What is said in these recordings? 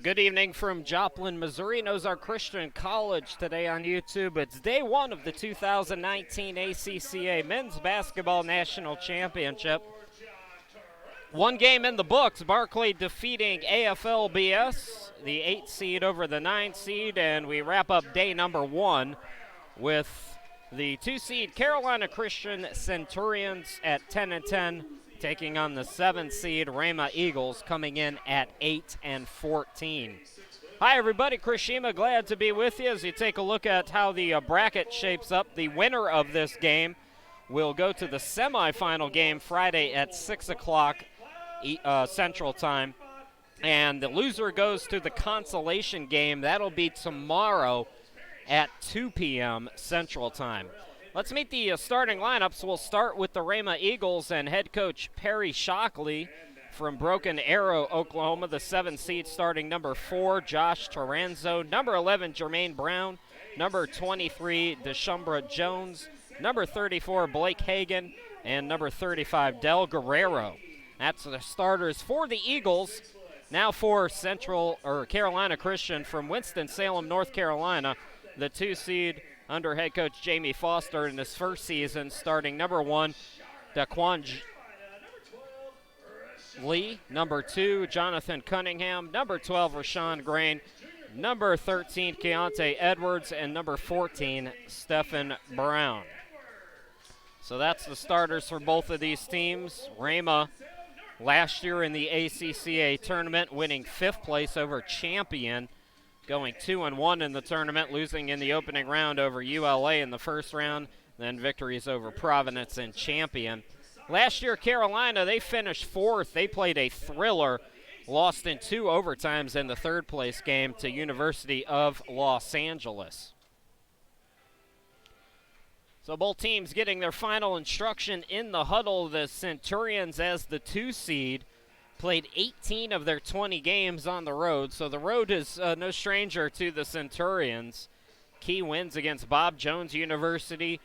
Good evening from Joplin, Missouri, Ozark Christian College today on YouTube. It's day one of the 2019 ACCA Men's Basketball National Championship. One game in the books, Barclay defeating AFLBS, the 8 seed over the 9 seed, and we wrap up day number one with the 2 seed Carolina Christian Centurions at 10-10, taking on the 7 seed Rhema Eagles, coming in at 8-14. Hi everybody, Chris Shima, glad to be with you as you take a look at how the bracket shapes up. The winner of this game will go to the semifinal game Friday at 6 o'clock Central Time, and the loser goes to the consolation game. That'll be tomorrow at 2 p.m. Central Time. Let's meet the starting lineups. We'll start with the Rhema Eagles and head coach Perry Shockley from Broken Arrow, Oklahoma. The 7 seed starting number 4, Josh Taranzo. Number 11, Jermaine Brown. Number 23, Deshumbra Jones. Number 34, Blake Hagan. And number 35, Del Guerrero. That's the starters for the Eagles. Now for Carolina Christian from Winston-Salem, North Carolina. The 2 seed under head coach Jamie Foster in his first season, starting number 1, Daquan Lee. Number 2, Jonathan Cunningham. Number 12, Rashawn Grain. Number 13, Keontae Edwards. And number 14, Stephen Brown. So that's the starters for both of these teams. Rhema, last year in the ACCA tournament, winning 5th place over Champion, going 2-1 in the tournament, losing in the opening round over ULA in the first round, then victories over Providence and Champion. Last year, Carolina, they finished 4th. They played a thriller, lost in 2 overtimes in the 3rd place game to University of Los Angeles. So both teams getting their final instruction in the huddle. The Centurions, as the 2 seed, played 18 of their 20 games on the road, so the road is no stranger to the Centurions. Key wins against Bob Jones University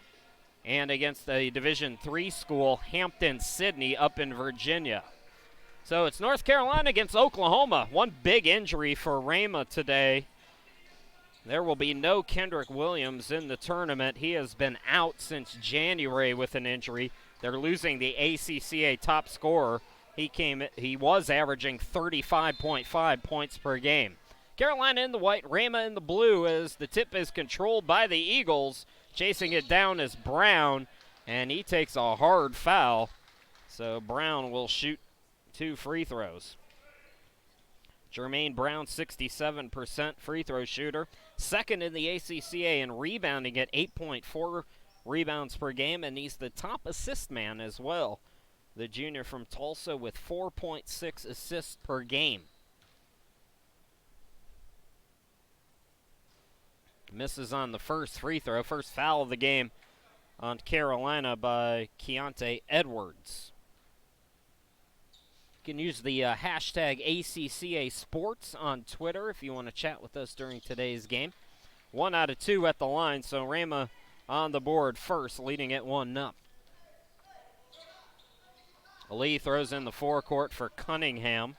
and against the Division III school Hampton-Sydney up in Virginia. So it's North Carolina against Oklahoma. One big injury for Rhema today. There will be no Kendrick Williams in the tournament. He has been out since January with an injury. They're losing the ACCA top scorer. He was averaging 35.5 points per game. Carolina in the white, Rhema in the blue, as the tip is controlled by the Eagles. Chasing it down is Brown, and he takes a hard foul. So Brown will shoot 2 free throws. Jermaine Brown, 67% free throw shooter. Second in the ACCA in rebounding at 8.4 rebounds per game, and he's the top assist man as well. The junior from Tulsa with 4.6 assists per game. Misses on the first free throw. First foul of the game on Carolina by Keontae Edwards. You can use the hashtag ACCA Sports on Twitter if you want to chat with us during today's game. 1 out of 2 at the line, so Rhema on the board first, leading it 1-0. Lee throws in the forecourt for Cunningham.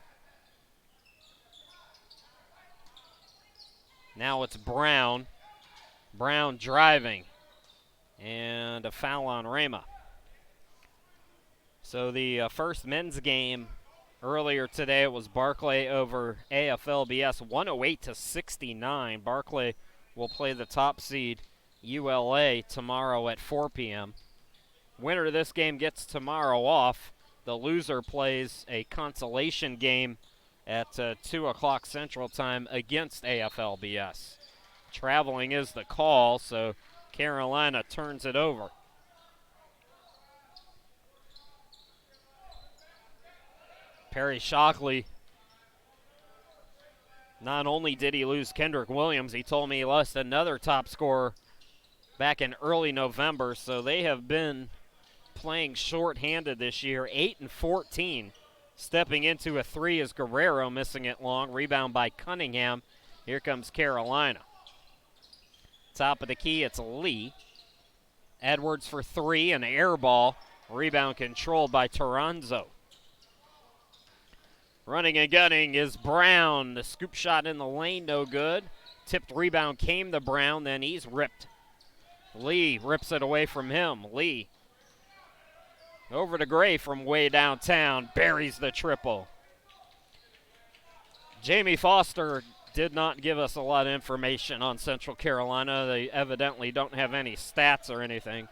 Now it's Brown. Brown driving. And a foul on Rhema. So the first men's game earlier today, it was Barclay over AFLBS, 108-69. Barclay will play the top seed ULA tomorrow at 4 p.m. Winner of this game gets tomorrow off. The loser plays a consolation game at 2 o'clock Central Time against AFLBS. Traveling is the call, so Carolina turns it over. Perry Shockley, not only did he lose Kendrick Williams, he told me he lost another top scorer back in early November, so they have been playing short-handed this year. 8-14. Stepping into a 3 is Guerrero, missing it long. Rebound by Cunningham. Here comes Carolina. Top of the key, it's Lee. Edwards for 3, an air ball. Rebound controlled by Taranzo. Running and gunning is Brown. The scoop shot in the lane, no good. Tipped rebound came to Brown, then he's ripped. Lee rips it away from him. Lee over to Gray from way downtown, buries the triple. Jamie Foster did not give us a lot of information on Central Carolina. They evidently don't have any stats or anything.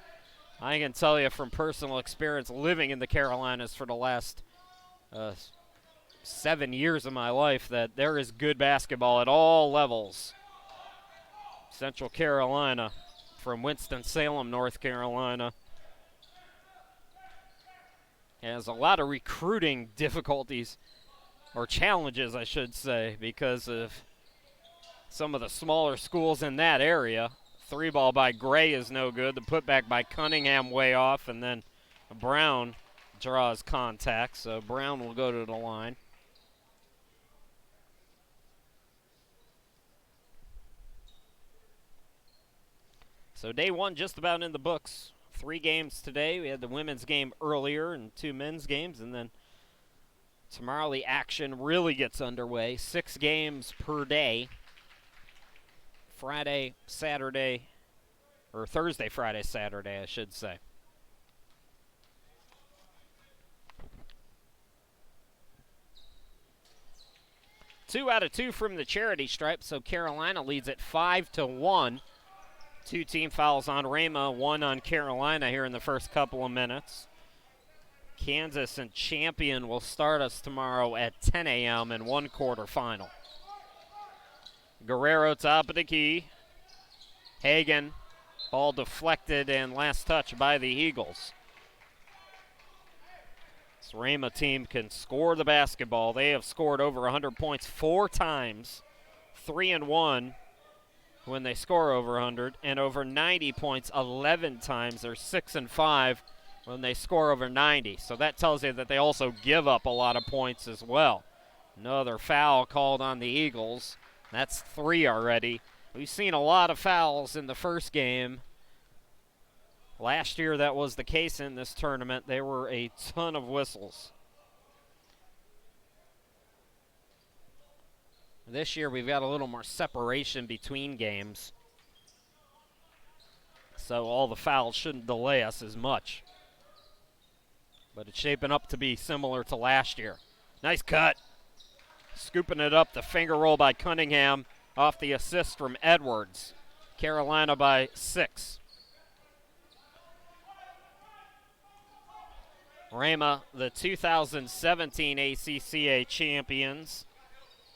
I can tell you from personal experience living in the Carolinas for the last 7 years of my life that there is good basketball at all levels. Central Carolina from Winston-Salem, North Carolina, has a lot of recruiting difficulties, or challenges I should say, because of some of the smaller schools in that area. Three ball by Gray is no good. The putback by Cunningham way off, and then Brown draws contact, so Brown will go to the line. So day one just about in the books. 3 games today. We had the women's game earlier and 2 men's games, and then tomorrow the action really gets underway. 6 games per day. Friday, Saturday, or Thursday, Friday, Saturday, I should say. Two out of 2 from the charity stripe, so Carolina leads at 5-1. 2 team fouls on Rhema, 1 on Carolina here in the first couple of minutes. Kansas and Champion will start us tomorrow at 10 a.m. in 1 quarterfinal. Guerrero top of the key. Hagan, ball deflected and last touch by the Eagles. This Rhema team can score the basketball. They have scored over 100 points 4 times, 3-1 when they score over 100, and over 90 points 11 times. They're 6-5 when they score over 90. So that tells you that they also give up a lot of points as well. Another foul called on the Eagles. That's 3 already. We've seen a lot of fouls in the first game. Last year that was the case in this tournament. There were a ton of whistles. This year we've got a little more separation between games, so all the fouls shouldn't delay us as much. But it's shaping up to be similar to last year. Nice cut. Scooping it up, the finger roll by Cunningham off the assist from Edwards. Carolina by 6. Rhema, the 2017 ACCA champions.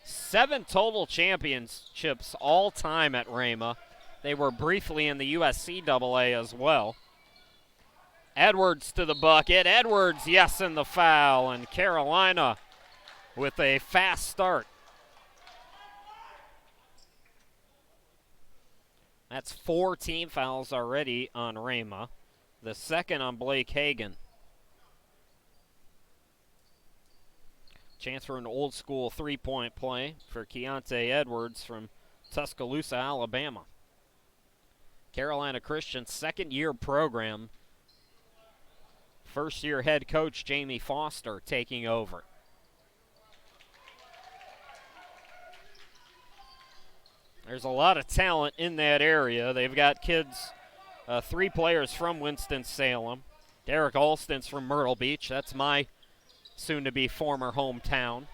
7 total championships all time at Rhema. They were briefly in the USCAA as well. Edwards to the bucket. Edwards, yes, in the foul. And Carolina with a fast start. That's 4 team fouls already on Rhema. The second on Blake Hagan. Chance for an old school 3-point play for Keontae Edwards from Tuscaloosa, Alabama. Carolina Christian, 2nd-year program. First-year head coach Jamie Foster taking over. There's a lot of talent in that area. They've got kids, 3 players from Winston-Salem. Derek Alston's from Myrtle Beach. That's my soon-to-be former hometown.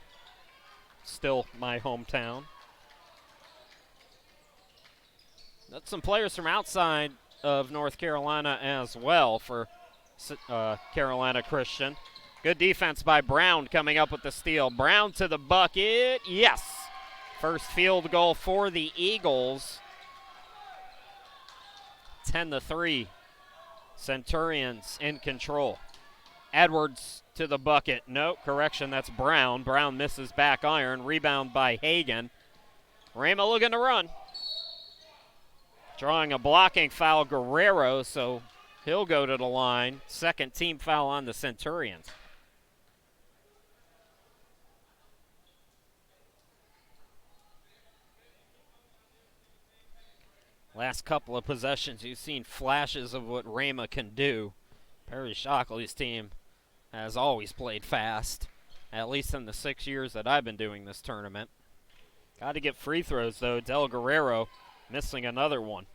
Still my hometown. That's some players from outside of North Carolina as well for Carolina Christian. Good defense by Brown coming up with the steal. Brown to the bucket. Yes. First field goal for the Eagles. 10-3. Centurions in control. Edwards to the bucket. No, correction, that's Brown. Brown misses back iron. Rebound by Hagan. Rhema looking to run. Drawing a blocking foul, Guerrero, so he'll go to the line. 2nd team foul on the Centurions. Last couple of possessions, you've seen flashes of what Rhema can do. Perry Shockley's team has always played fast, at least in the 6 years that I've been doing this tournament. Got to get free throws, though. Del Guerrero missing another one.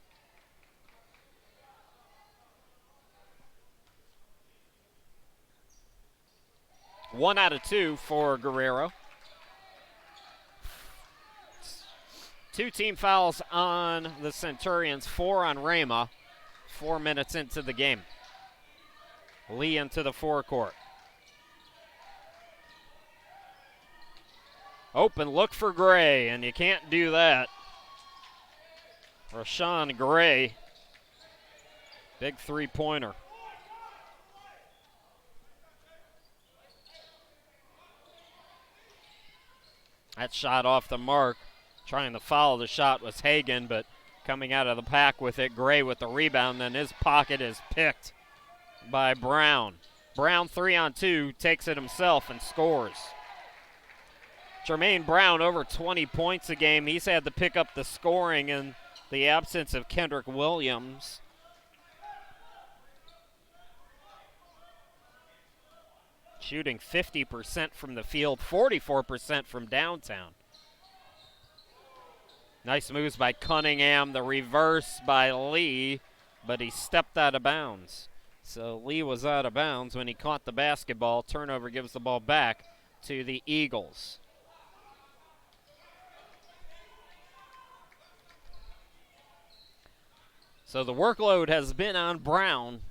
One out of two for Guerrero. 2 team fouls on the Centurions, 4 on Rhema. 4 minutes into the game. Lee into the forecourt. Open look for Gray, and you can't do that. Rashawn Gray, big three-pointer. That shot off the mark. Trying to follow the shot was Hagan, but coming out of the pack with it, Gray with the rebound, then his pocket is picked by Brown. Brown 3-on-2, takes it himself and scores. Jermaine Brown over 20 points a game. He's had to pick up the scoring in the absence of Kendrick Williams. Shooting 50% from the field, 44% from downtown. Nice moves by Cunningham, the reverse by Lee, but he stepped out of bounds. So Lee was out of bounds when he caught the basketball. Turnover gives the ball back to the Eagles. So the workload has been on Brown.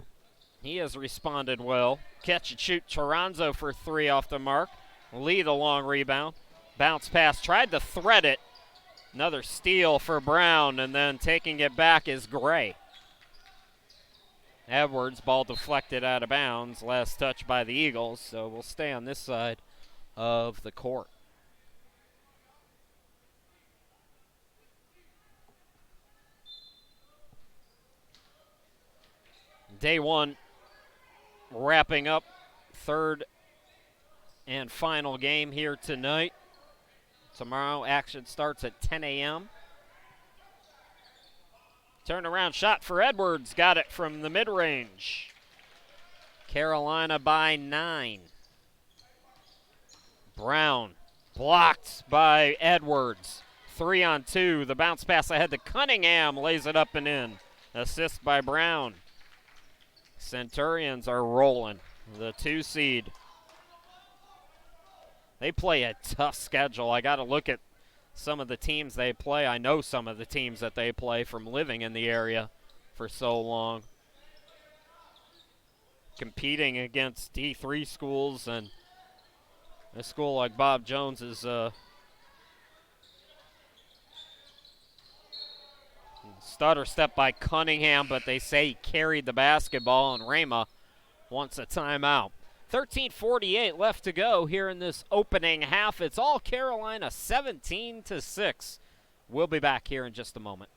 He has responded well. Catch and shoot, Toronzo for 3 off the mark. Lee the long rebound. Bounce pass, tried to thread it. Another steal for Brown, and then taking it back is Gray. Edwards, ball deflected out of bounds. Last touch by the Eagles, so we'll stay on this side of the court. Day one wrapping up, third and final game here tonight. Tomorrow action starts at 10 a.m. Turnaround shot for Edwards, got it from the mid-range. Carolina by 9. Brown blocked by Edwards. 3-on-2, the bounce pass ahead to Cunningham, lays it up and in. Assist by Brown. Centurions are rolling, the 2 seed. They play a tough schedule. I got to look at some of the teams they play. I know some of the teams that they play from living in the area for so long. Competing against D3 schools, and a school like Bob Jones is stutter step by Cunningham, but they say he carried the basketball, and Rhema wants a timeout. 13:48 left to go here in this opening half. It's all Carolina, 17-6. We'll be back here in just a moment.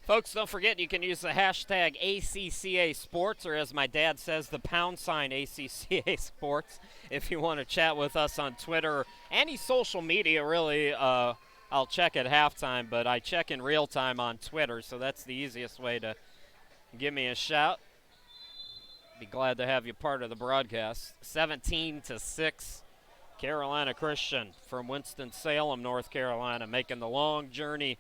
Folks, don't forget you can use the hashtag ACCA Sports, or as my dad says, the # ACCA Sports, if you want to chat with us on Twitter or any social media, really. I'll check at halftime, but I check in real time on Twitter, so that's the easiest way to give me a shout. Be glad to have you part of the broadcast. 17-6, Carolina Christian from Winston-Salem, North Carolina, making the long journey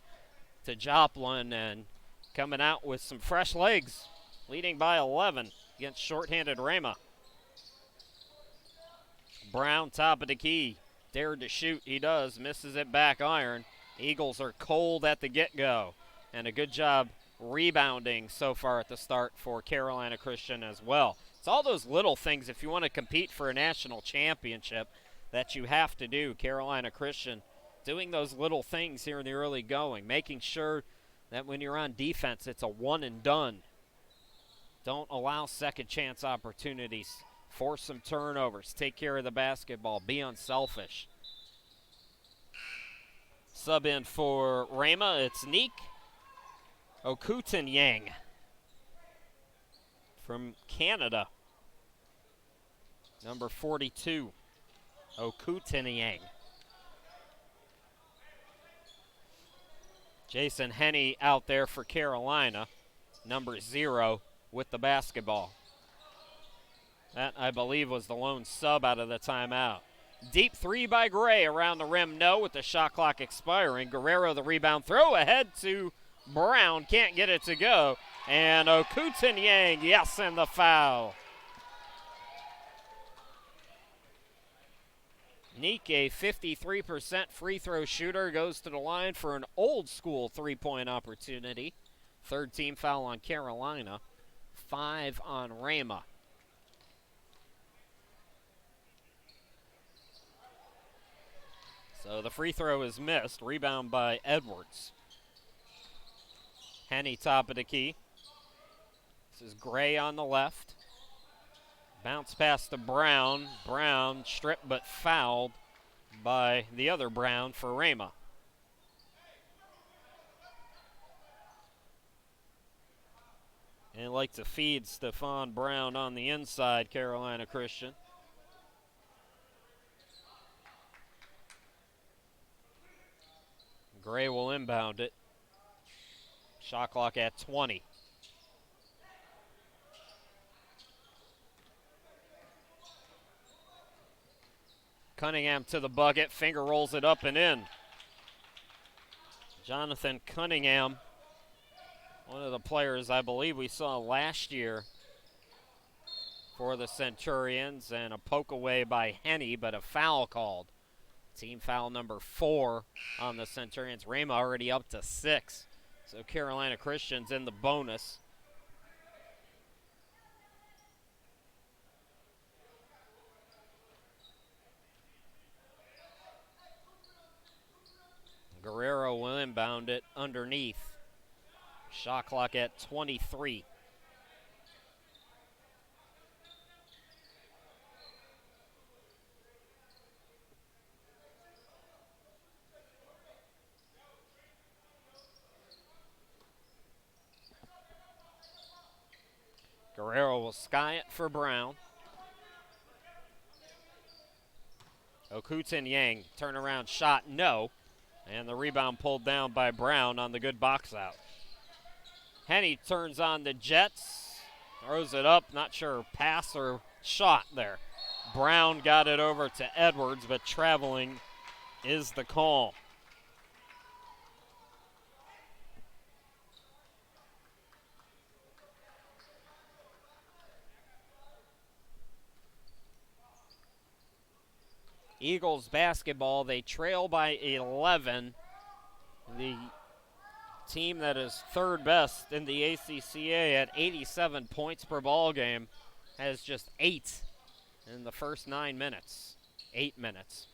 to Joplin and coming out with some fresh legs, leading by 11 against shorthanded Rhema. Brown, top of the key, dared to shoot. He does, misses it back iron. Eagles are cold at the get-go, and a good job rebounding so far at the start for Carolina Christian as well. It's all those little things if you want to compete for a national championship that you have to do. Carolina Christian doing those little things here in the early going, making sure that when you're on defense, it's a one and done. Don't allow second chance opportunities. Force some turnovers. Take care of the basketball. Be unselfish. Sub in for Rhema, it's Neek Okutanyang from Canada. Number 42, Okutanyang. Jason Henney out there for Carolina, number 0 with the basketball. That, I believe, was the lone sub out of the timeout. Deep three by Gray around the rim, no, with the shot clock expiring. Guerrero the rebound, throw ahead to Brown, can't get it to go. And Okutanyang, yes, and the foul. Neek, a 53% free throw shooter, goes to the line for an old school three-point opportunity. Third team foul on Carolina, 5 on Rhema. So the free throw is missed. Rebound by Edwards. Henney top of the key. This is Gray on the left. Bounce pass to Brown. Brown stripped but fouled by the other Brown for Rhema. And like to feed Stephon Brown on the inside, Carolina Christian. Gray will inbound it. Shot clock at 20. Cunningham to the bucket, finger rolls it up and in. Jonathan Cunningham, one of the players I believe we saw last year for the Centurions, and a poke away by Henney, but a foul called. Team foul number 4 on the Centurions. Rhema already up to 6. So Carolina Christian's in the bonus. Guerrero will inbound it underneath. Shot clock at 23. Guerrero will sky it for Brown. Okutanyang, turnaround shot, no. And the rebound pulled down by Brown on the good box out. Henney turns on the Jets, throws it up, not sure pass or shot there. Brown got it over to Edwards, but traveling is the call. Eagles basketball, they trail by 11. The team that is third best in the ACCA at 87 points per ball game has just 8 in the first 9 minutes. 8 minutes.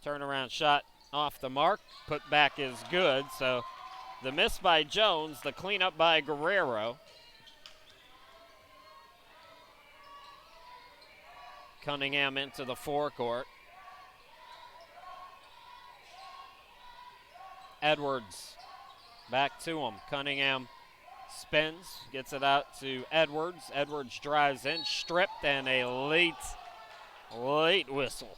Turnaround shot off the mark. Put back is good. So the miss by Jones, the cleanup by Guerrero. Cunningham into the forecourt. Edwards back to him. Cunningham spins, gets it out to Edwards. Edwards drives in, stripped, and a late whistle.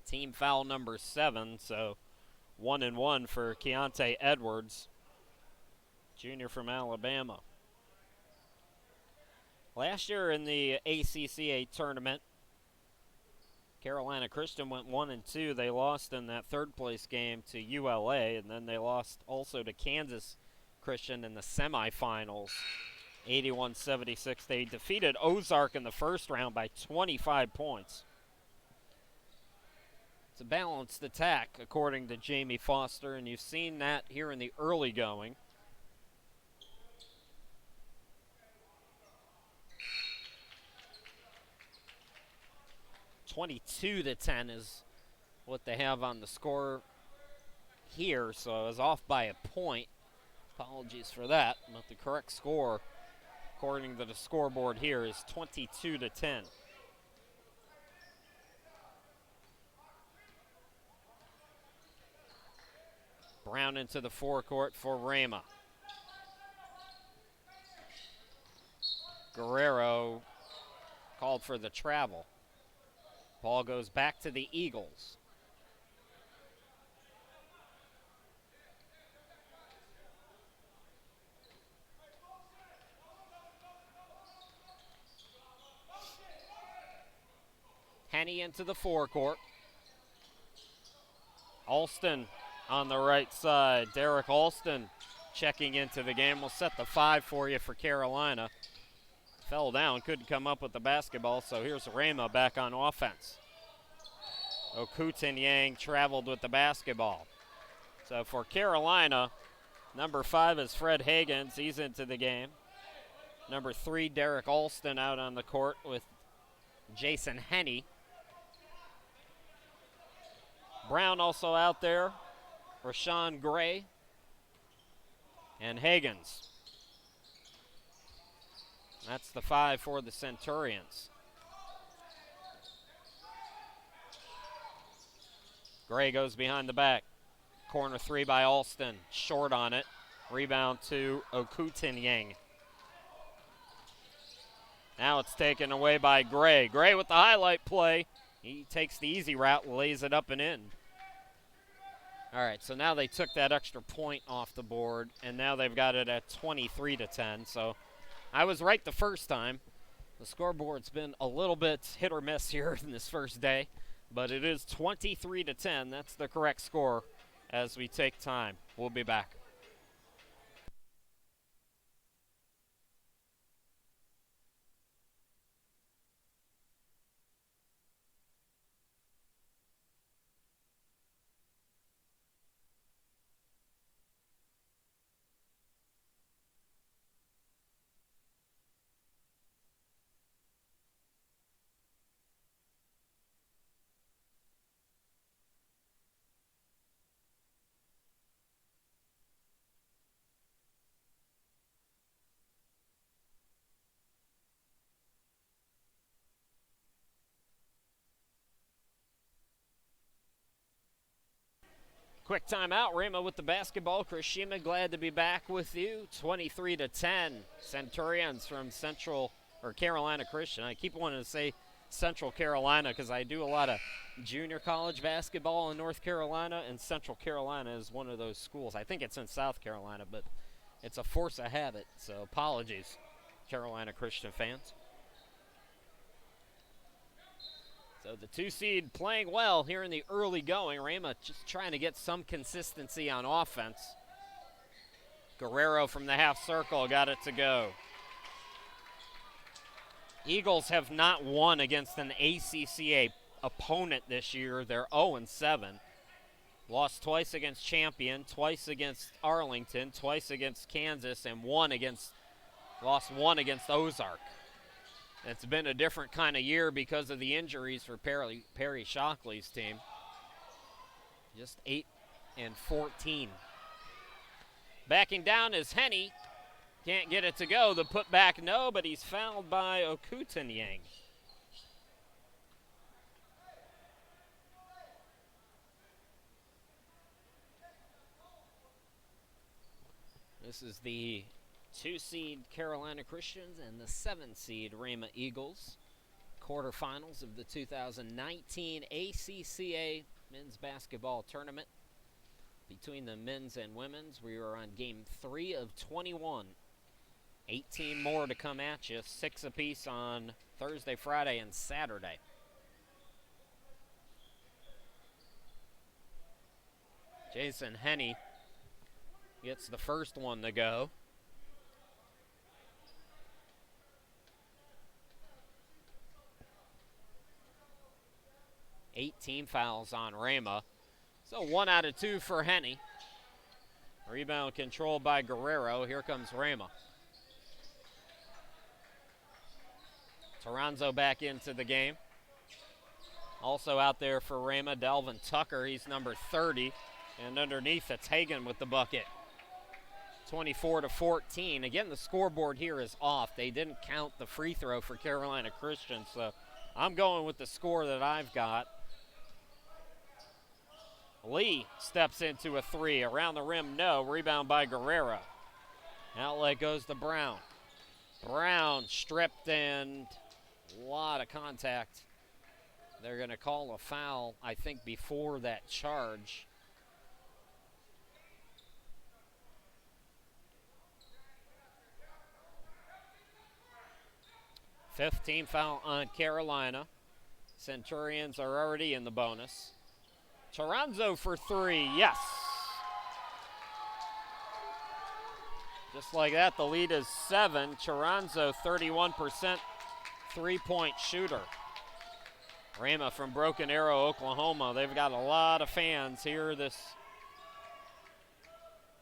Team foul number 7, so 1-1 for Keontae Edwards, junior from Alabama. Last year in the ACCA tournament, Carolina Christian went 1-2. They lost in that third place game to ULA, and then they lost also to Kansas Christian in the semifinals, 81-76. They defeated Ozark in the first round by 25 points. It's a balanced attack, according to Jamie Foster, and you've seen that here in the early going. (22-10) is what they have on the score here, so I was off by a point. Apologies for that, but the correct score, according to the scoreboard here, is 22-10. Brown into the forecourt for Rhema. Guerrero called for the travel. Ball goes back to the Eagles. Henny into the forecourt. Alston on the right side. Derek Alston checking into the game. We'll set the 5 for you for Carolina. Fell down, couldn't come up with the basketball, so here's Rhema back on offense. Okutin-Yang traveled with the basketball. So for Carolina, number 5 is Fred Higgins. He's into the game. Number 3, Derek Alston out on the court with Jason Henny. Brown also out there. Rashawn Gray and Higgins. That's the 5 for the Centurions. Gray goes behind the back. Corner 3 by Alston. Short on it. Rebound to Okutin-Yang. Now it's taken away by Gray. Gray with the highlight play. He takes the easy route, lays it up and in. All right, so now they took that extra point off the board, and now they've got it at 23-10. So I was right the first time. The scoreboard's been a little bit hit or miss here in this first day, but it is 23-10. That's the correct score as we take time. We'll be back. Quick timeout. Rhema with the basketball. Chris Shima, glad to be back with you. 23-10. Centurions from Carolina Christian. I keep wanting to say Central Carolina because I do a lot of junior college basketball in North Carolina, and Central Carolina is one of those schools. I think it's in South Carolina, but it's a force of habit, so apologies, Carolina Christian fans. So the 2 seed playing well here in the early going. Rhema just trying to get some consistency on offense. Guerrero from the half circle got it to go. Eagles have not won against an ACCA opponent this year. They're 0-7. Lost twice against Champion, twice against Arlington, twice against Kansas, and lost one against Ozark. It's been a different kind of year because of the injuries for Perry Shockley's team. Just 8-14. Backing down is Henny. Can't get it to go. The putback, no, but he's fouled by Okutin-Yang. This is the 2 seed Carolina Christians and the 7 seed Rhema Eagles. Quarterfinals of the 2019 ACCA men's basketball tournament. Between the men's and women's, we are on game 3 of 21. 18 more to come at you, 6 apiece on Thursday, Friday, and Saturday. Jason Henney gets the first one to go. Team fouls on Rhema. So 1 out of 2 for Henney. Rebound controlled by Guerrero. Here comes Rhema. Toronzo back into the game. Also out there for Rhema, Delvin Tucker. He's number 30. And underneath, it's Hagan with the bucket. 24-14. Again, the scoreboard here is off. They didn't count the free throw for Carolina Christian, so I'm going with the score that I've got. Lee steps into a three. Around the rim, no. Rebound by Guerrero. Outlet goes to Brown. Brown stripped and a lot of contact. They're going to call a foul, I think, before that charge. Fifth team foul on Carolina. Centurions are already in the bonus. Toronzo for three, yes. Just like that, the lead is 7. Toronzo, 31% three-point shooter. Rhema from Broken Arrow, Oklahoma. They've got a lot of fans here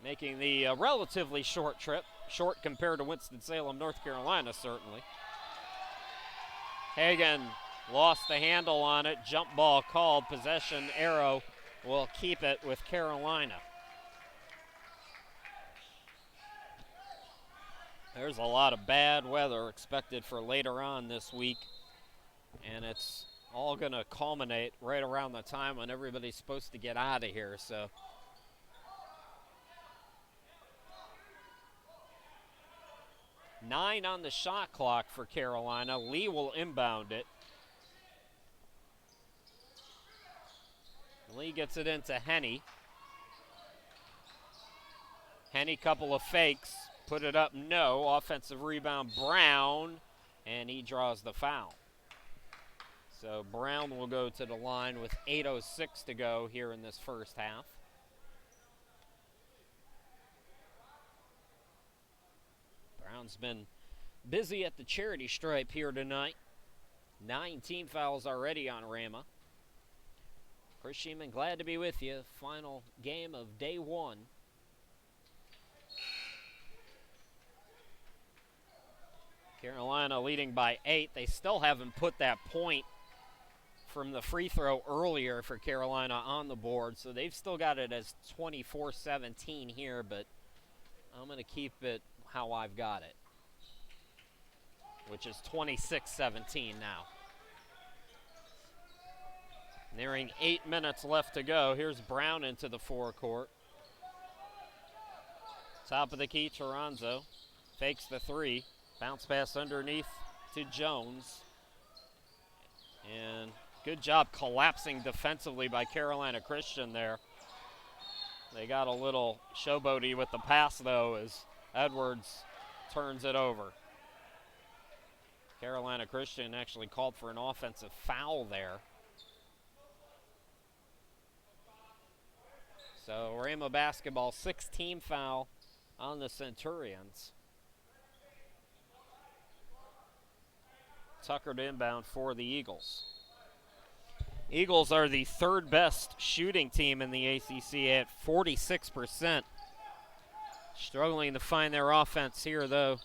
making the relatively short trip. Short compared to Winston-Salem, North Carolina, certainly. Hagan lost the handle on it. Jump ball called. Possession. Arrow will keep it with Carolina. There's a lot of bad weather expected for later on this week, and it's all going to culminate right around the time when everybody's supposed to get out of here. So nine on the shot clock for Carolina. Lee will inbound it. Lee gets it into Henney. Henney, couple of fakes. Put it up, no. Offensive rebound, Brown, and he draws the foul. So Brown will go to the line with 8:06 to go here in this first half. Brown's been busy at the charity stripe here tonight. 9 team fouls already on Rhema. Chris Sheeman, glad to be with you. Final game of day 1. Carolina leading by 8. They still haven't put that point from the free throw earlier for Carolina on the board, so they've still got it as 24-17 here, but I'm going to keep it how I've got it, which is 26-17 now. Nearing 8 minutes left to go. Here's Brown into the forecourt. Top of the key, Toronzo. Fakes the three. Bounce pass underneath to Jones. And good job collapsing defensively by Carolina Christian there. They got a little showboaty with the pass, though, as Edwards turns it over. Carolina Christian actually called for an offensive foul there. So Rhema basketball, 6-team foul on the Centurions. Tucker to inbound for the Eagles. Eagles are the 3rd best shooting team in the ACCA at 46%. Struggling to find their offense here, though.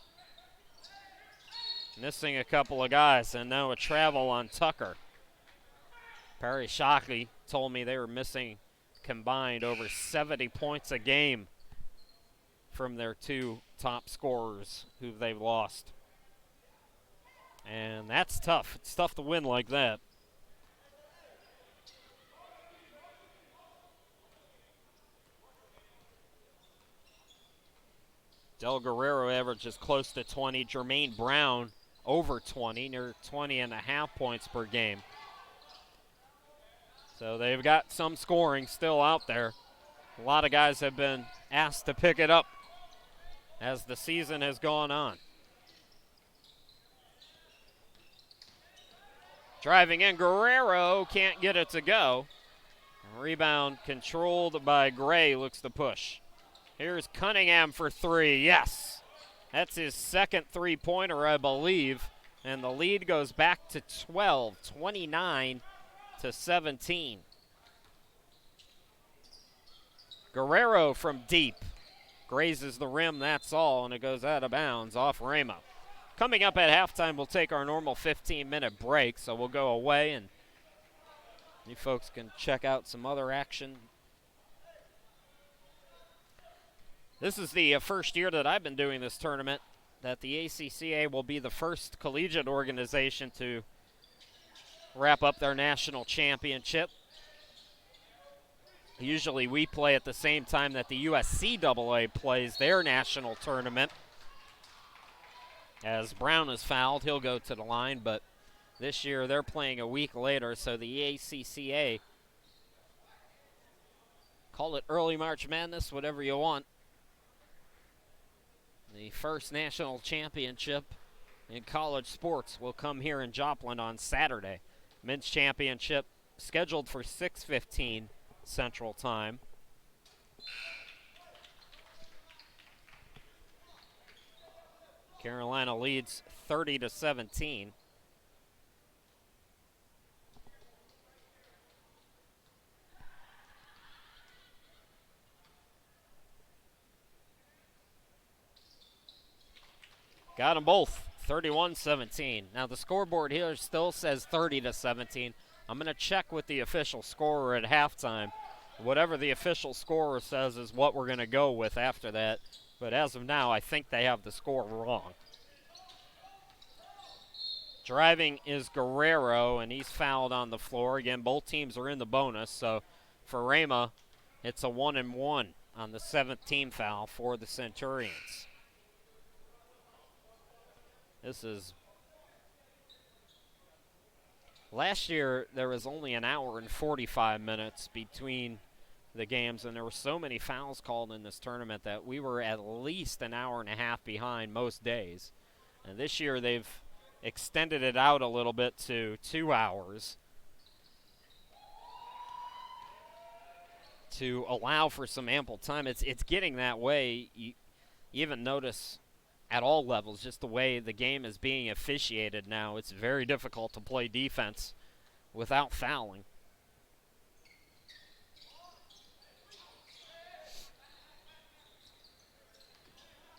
Missing a couple of guys, and now a travel on Tucker. Perry Shockley told me they were missing combined over 70 points a game from their 2 top scorers who they've lost. And that's tough. It's tough to win like that. Del Guerrero averages close to 20. Jermaine Brown over 20, near 20.5 points per game. So they've got some scoring still out there. A lot of guys have been asked to pick it up as the season has gone on. Driving in, Guerrero can't get it to go. Rebound controlled by Gray, looks to push. Here's Cunningham for three, yes. That's his second three-pointer, I believe. And the lead goes back to 12, 29-17. Guerrero from deep. Grazes the rim, that's all, and it goes out of bounds off Rhema. Coming up at halftime, we'll take our normal 15-minute break, so we'll go away and you folks can check out some other action. This is the first year that I've been doing this tournament that the ACCA will be the first collegiate organization to wrap up their national championship. Usually we play at the same time that the USCAA plays their national tournament. As Brown is fouled, he'll go to the line, but this year they're playing a week later, so the ACCA, call it early March Madness, whatever you want. The first national championship in college sports will come here in Joplin on Saturday. Men's championship scheduled for 6:15 Central Time. Carolina leads 30-17. Got them both, 31-17. Now the scoreboard here still says 30-17. I'm going to check with the official scorer at halftime. Whatever the official scorer says is what we're going to go with after that. But as of now, I think they have the score wrong. Driving is Guerrero, and he's fouled on the floor. Again, both teams are in the bonus, so for Rhema, it's a 1-and-1 on the 7th team foul for the Centurions. This is... Last year, there was only an hour and 45 minutes between the games, and there were so many fouls called in this tournament that we were at least an hour and a half behind most days. And this year, they've extended it out a little bit to 2 hours to allow for some ample time. It's getting that way. You even notice at all levels, just the way the game is being officiated now, it's very difficult to play defense without fouling.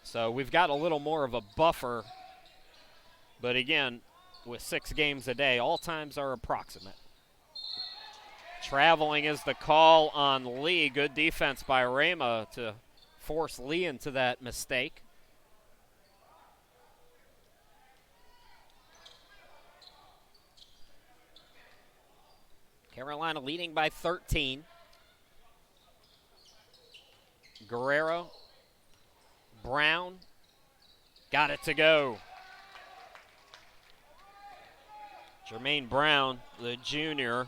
So we've got a little more of a buffer, but again, with 6 games a day, all times are approximate. Traveling is the call on Lee. Good defense by Rhema to force Lee into that mistake. Carolina leading by 13. Guerrero, Brown, got it to go. Jermaine Brown, the junior,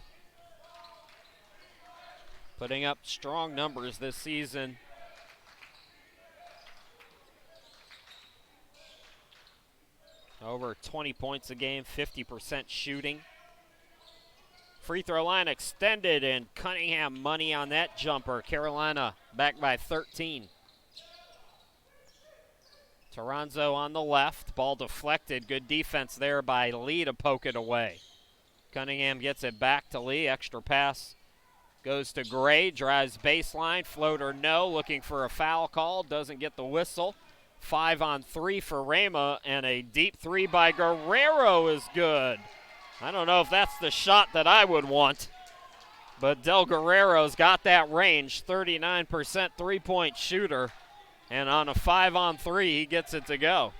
putting up strong numbers this season. Over 20 points a game, 50% shooting. Free throw line extended, and Cunningham money on that jumper. Carolina back by 13. Toronzo on the left, ball deflected. Good defense there by Lee to poke it away. Cunningham gets it back to Lee. Extra pass goes to Gray, drives baseline, floater no, looking for a foul call, doesn't get the whistle. 5-on-3 for Rhema, and a deep three by Guerrero is good. I don't know if that's the shot that I would want, but Del Guerrero's got that range, 39% three-point shooter, and on a 5-on-3, he gets it to go.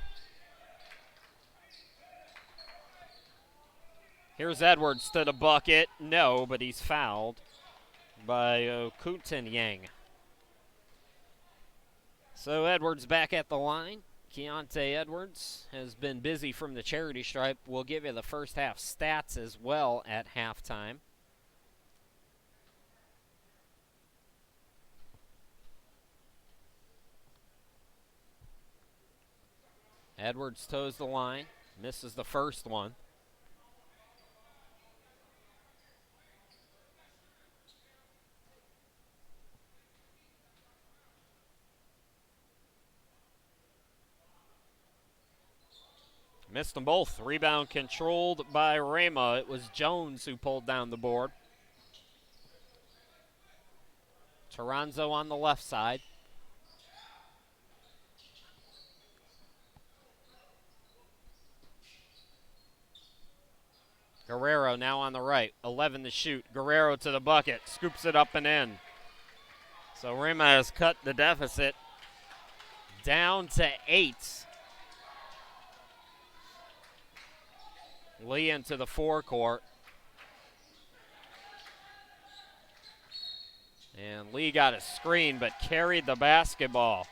Here's Edwards to the bucket. No, but he's fouled by Kuntanyang. So Edwards back at the line. Keontae Edwards has been busy from the charity stripe. We'll give you the first half stats as well at halftime. Edwards toes the line, misses the first one. Missed them both. Rebound controlled by Rhema. It was Jones who pulled down the board. Toronzo on the left side. Guerrero now on the right. 11 to shoot. Guerrero to the bucket. Scoops it up and in. So Rhema has cut the deficit down to 8. Lee into the forecourt. And Lee got a screen but carried the basketball.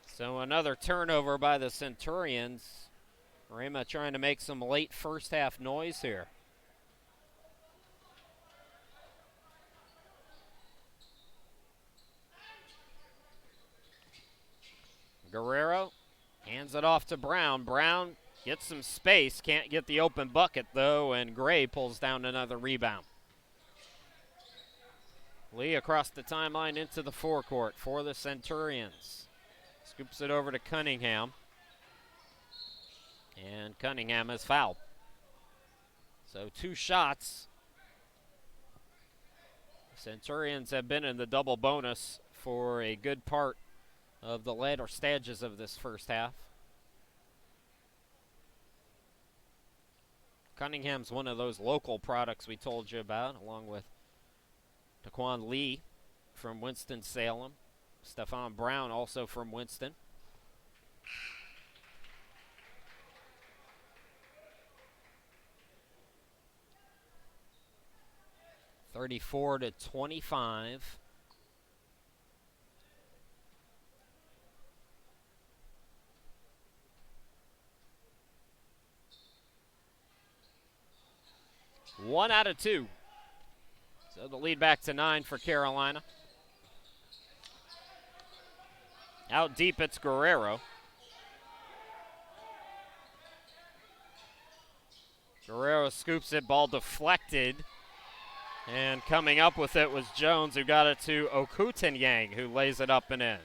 So another turnover by the Centurions. Rhema trying to make some late first half noise here. Guerrero hands it off to Brown. Brown gets some space, can't get the open bucket though, and Gray pulls down another rebound. Lee across the timeline into the forecourt for the Centurions. Scoops it over to Cunningham. And Cunningham is fouled. So 2 shots. Centurions have been in the double bonus for a good part of the latter stages of this first half. Cunningham's one of those local products we told you about, along with Taquan Lee from Winston-Salem. Stephon Brown also from Winston. (34-25). One out of 2. So the lead back to 9 for Carolina. Out deep, it's Guerrero. Guerrero scoops it, ball deflected. And coming up with it was Jones, who got it to Okutanyang, who lays it up and in.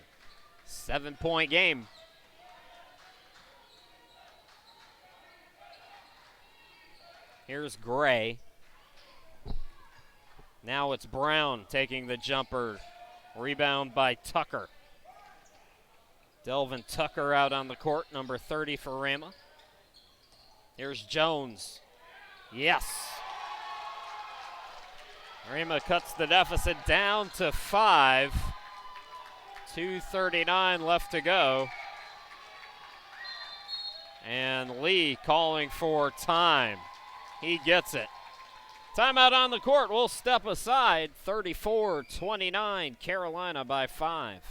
7-point game. Here's Gray. Now it's Brown taking the jumper. Rebound by Tucker. Delvin Tucker out on the court, number 30 for Rhema. Here's Jones. Yes. Rhema cuts the deficit down to 5. 2:39 left to go. And Lee calling for time. He gets it. Timeout on the court. We'll step aside. 34-29, Carolina by 5.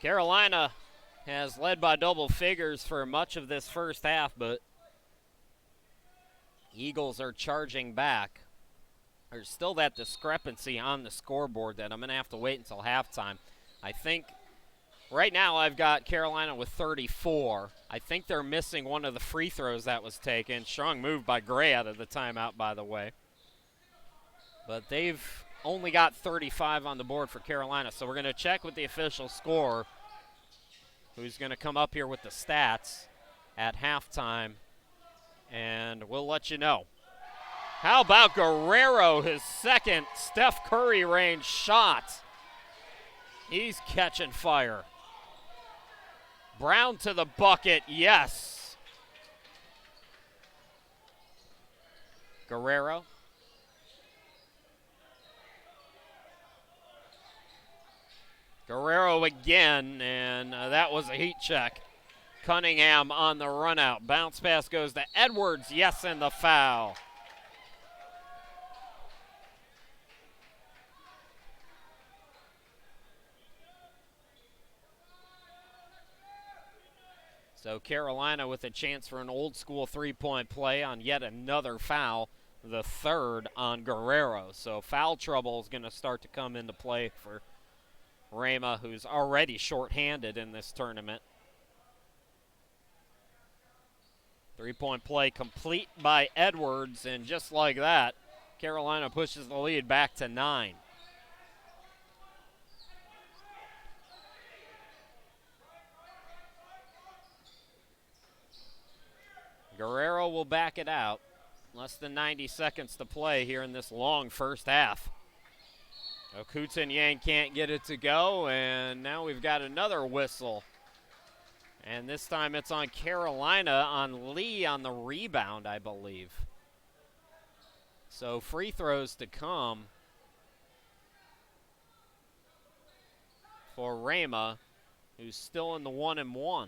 Carolina has led by double figures for much of this first half, but Eagles are charging back. There's still that discrepancy on the scoreboard that I'm going to have to wait until halftime. I think right now I've got Carolina with 34. I think they're missing one of the free throws that was taken. Strong move by Gray out of the timeout, by the way. But they've only got 35 on the board for Carolina, so we're going to check with the official scorer, who's going to come up here with the stats at halftime, and we'll let you know. How about Guerrero, his second Steph Curry range shot? He's catching fire. Brown to the bucket, yes. Guerrero. Guerrero again, and that was a heat check. Cunningham on the run out. Bounce pass goes to Edwards, yes, and the foul. So Carolina with a chance for an old school three-point play on yet another foul, the third on Guerrero. So foul trouble is going to start to come into play for Rhema, who's already shorthanded in this tournament. Three-point play complete by Edwards, and just like that, Carolina pushes the lead back to 9. Guerrero will back it out. Less than 90 seconds to play here in this long first half. Okutin-Yang can't get it to go, and now we've got another whistle. And this time it's on Carolina, on Lee on the rebound, I believe. So free throws to come for Rhema, who's still in the 1-and-1.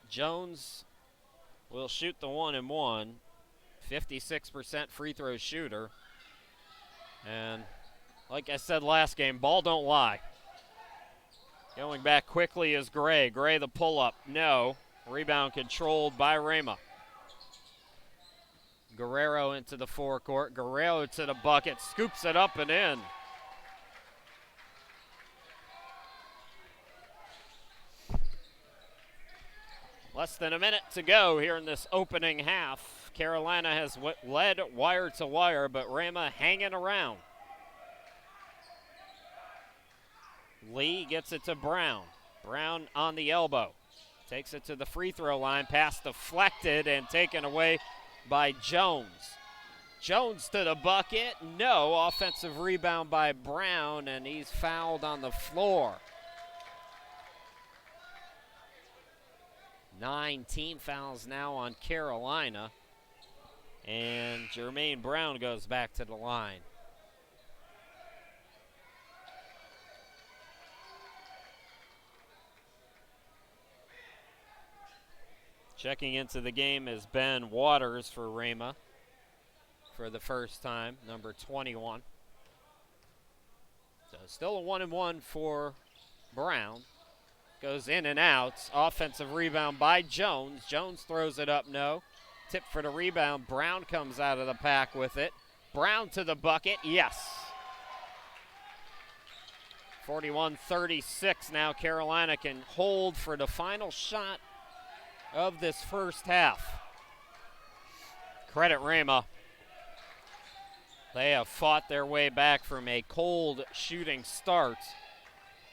Jones will shoot the 1-and-1, 56% free throw shooter. And like I said last game, ball don't lie. Going back quickly is Gray. Gray the pull-up, no. Rebound controlled by Rhema. Guerrero into the forecourt. Guerrero to the bucket, scoops it up and in. Less than a minute to go here in this opening half. Carolina has led wire to wire, but Rhema hanging around. Lee gets it to Brown. Brown on the elbow. Takes it to the free throw line. Pass deflected and taken away by Jones. Jones to the bucket. No. Offensive rebound by Brown, and he's fouled on the floor. 9 team fouls now on Carolina. And Jermaine Brown goes back to the line. Checking into the game is Ben Waters for Rhema for the first time, number 21. So still a 1-and-1 for Brown. Goes in and out. Offensive rebound by Jones. Jones throws it up, no. Tip for the rebound. Brown comes out of the pack with it. Brown to the bucket, yes. 41-36 now. Carolina can hold for the final shot of this first half. Credit Rhema. They have fought their way back from a cold shooting start.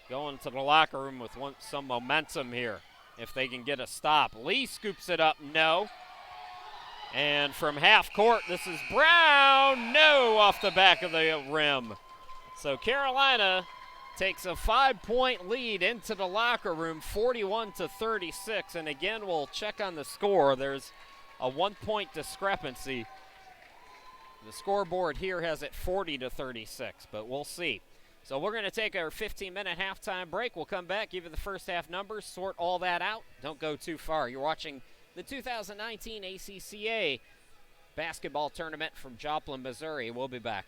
Going to the locker room with some momentum here if they can get a stop. Lee scoops it up, no. And from half court, this is Brown, no, off the back of the rim. So Carolina takes a 5-point lead into the locker room, 41-36. And again, we'll check on the score. There's a 1-point discrepancy. The scoreboard here has it 40-36, but we'll see. So we're going to take our 15-minute halftime break. We'll come back, give you the first half numbers, sort all that out. Don't go too far. You're watching the 2019 ACCA basketball tournament from Joplin, Missouri. We'll be back.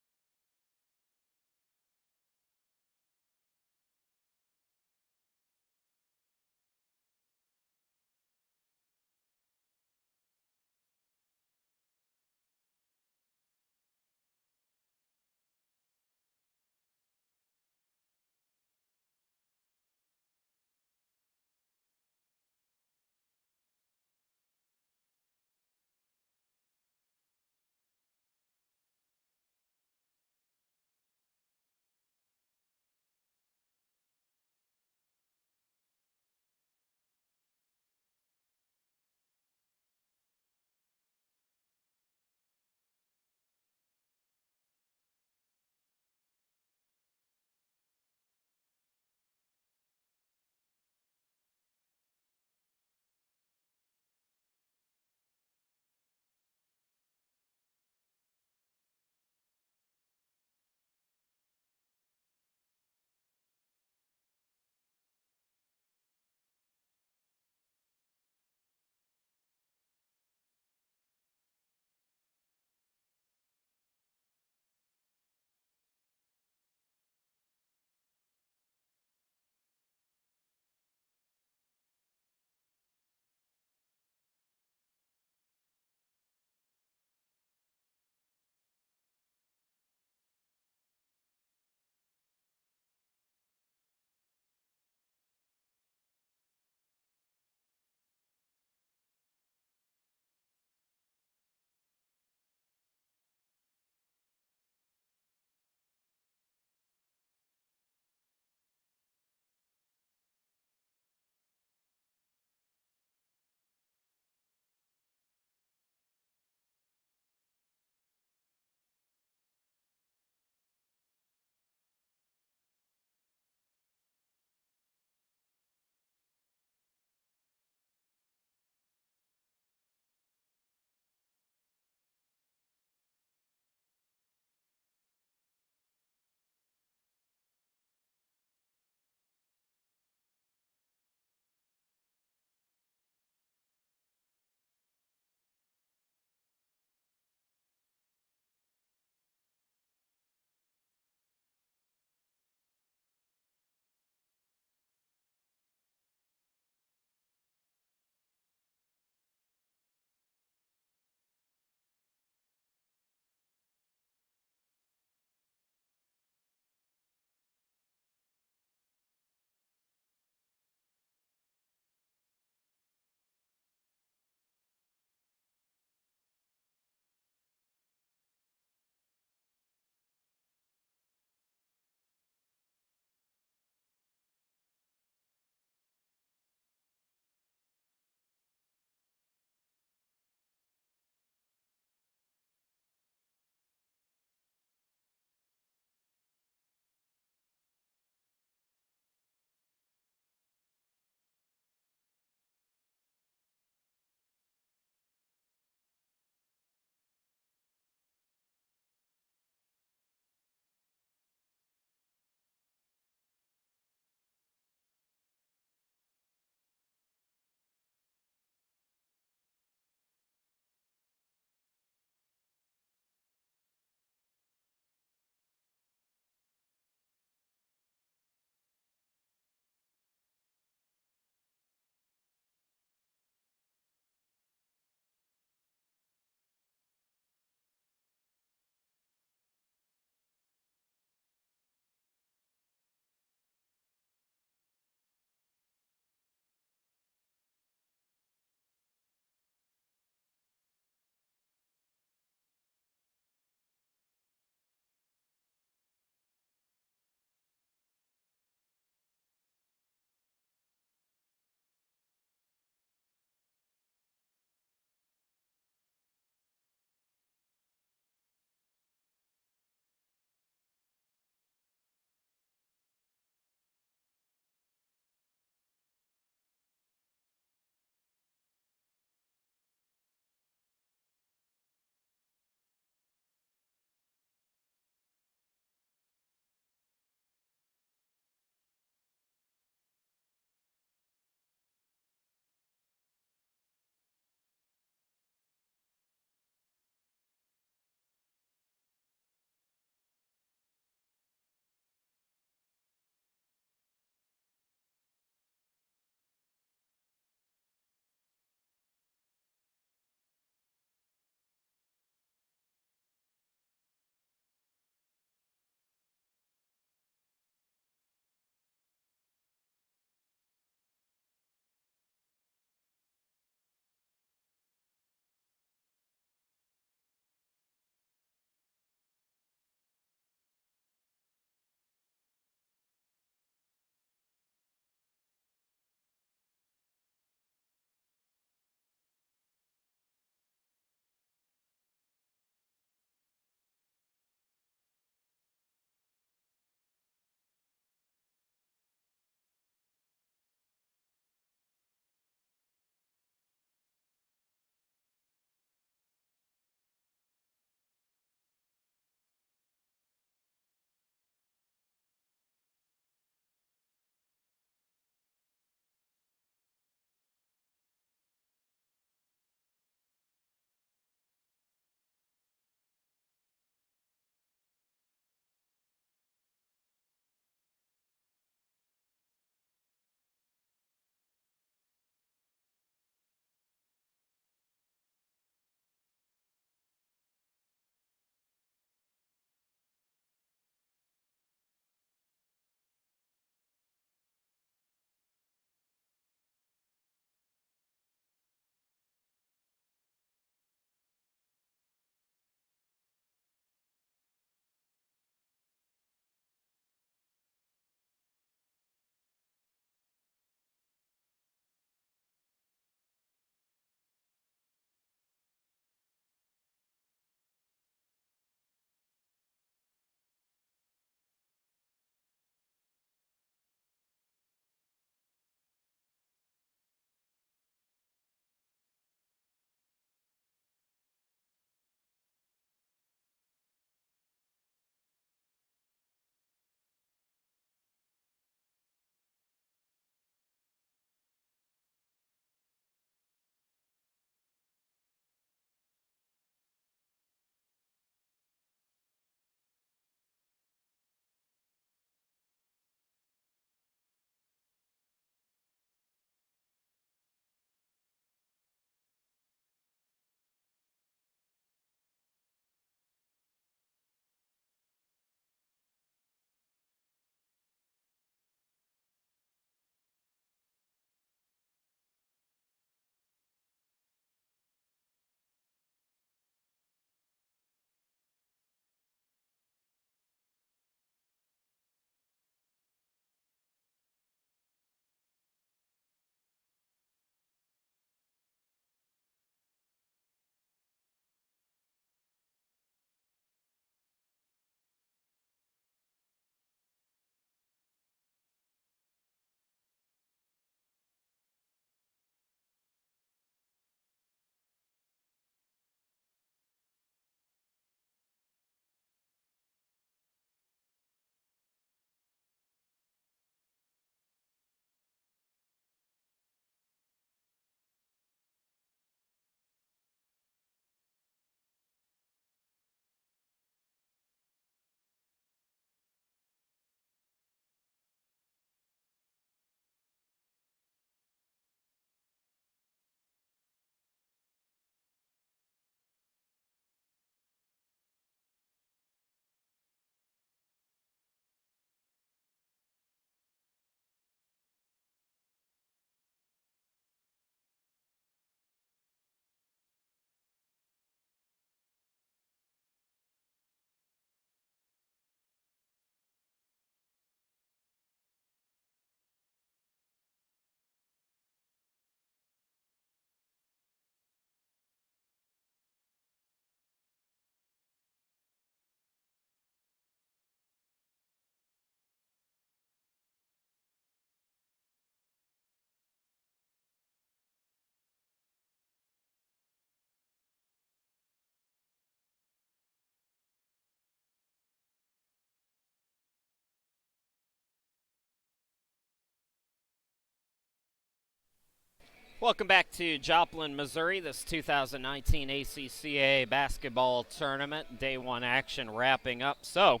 Welcome back to Joplin, Missouri. This 2019 ACCA basketball tournament. Day one action wrapping up. So,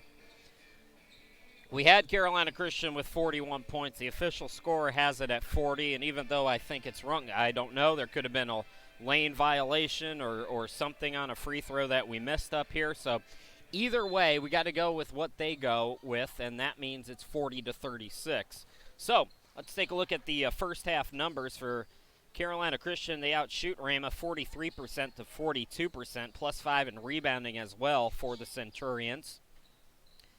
we had Carolina Christian with 41 points. The official score has it at 40, and even though I think it's wrong, I don't know. There could have been a lane violation or something on a free throw that we missed up here. So, either way, we got to go with what they go with, and that means it's 40-36. So, let's take a look at the first half numbers for Carolina Christian. They outshoot Rhema 43% to 42%, plus 5 in rebounding as well for the Centurions.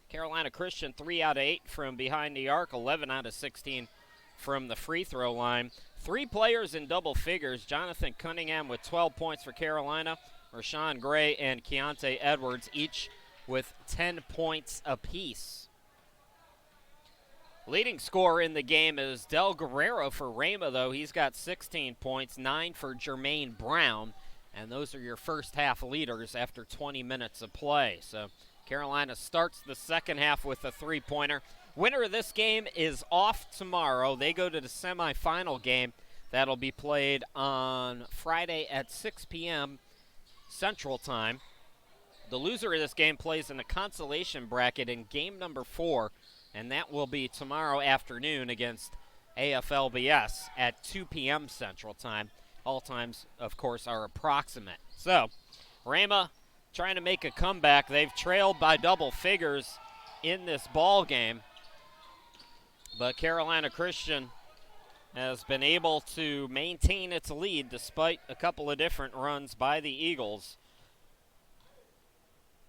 Carolina Christian 3 out of 8 from behind the arc, 11 out of 16 from the free throw line. 3 players in double figures. Jonathan Cunningham with 12 points for Carolina. Rashawn Gray and Keontae Edwards each with 10 points apiece. Leading scorer in the game is Del Guerrero for Rhema, though. He's got 16 points, 9 for Jermaine Brown, and those are your first half leaders after 20 minutes of play. So Carolina starts the second half with a three-pointer. Winner of this game is off tomorrow. They go to the semifinal game. That'll be played on Friday at 6 p.m. Central Time. The loser of this game plays in the consolation bracket in game number 4, and that will be tomorrow afternoon against AFLBS at 2 p.m. Central Time. All times, of course, are approximate. So, Rhema trying to make a comeback. They've trailed by double figures in this ball game, but Carolina Christian has been able to maintain its lead despite a couple of different runs by the Eagles.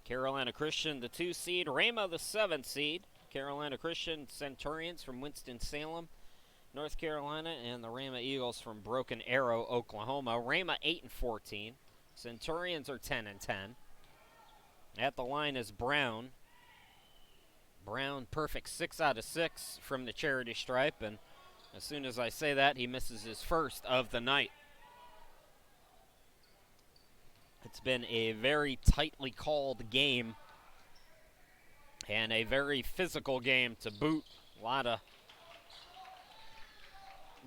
Carolina Christian, the 2 seed, Rhema, the 7 seed. Carolina Christian Centurions from Winston-Salem, North Carolina, and the Rhema Eagles from Broken Arrow, Oklahoma. Rhema 8-14. Centurions are 10-10. At the line is Brown. Brown perfect 6 out of 6 from the charity stripe, and as soon as I say that, he misses his first of the night. It's been a very tightly called game and a very physical game to boot. A lot of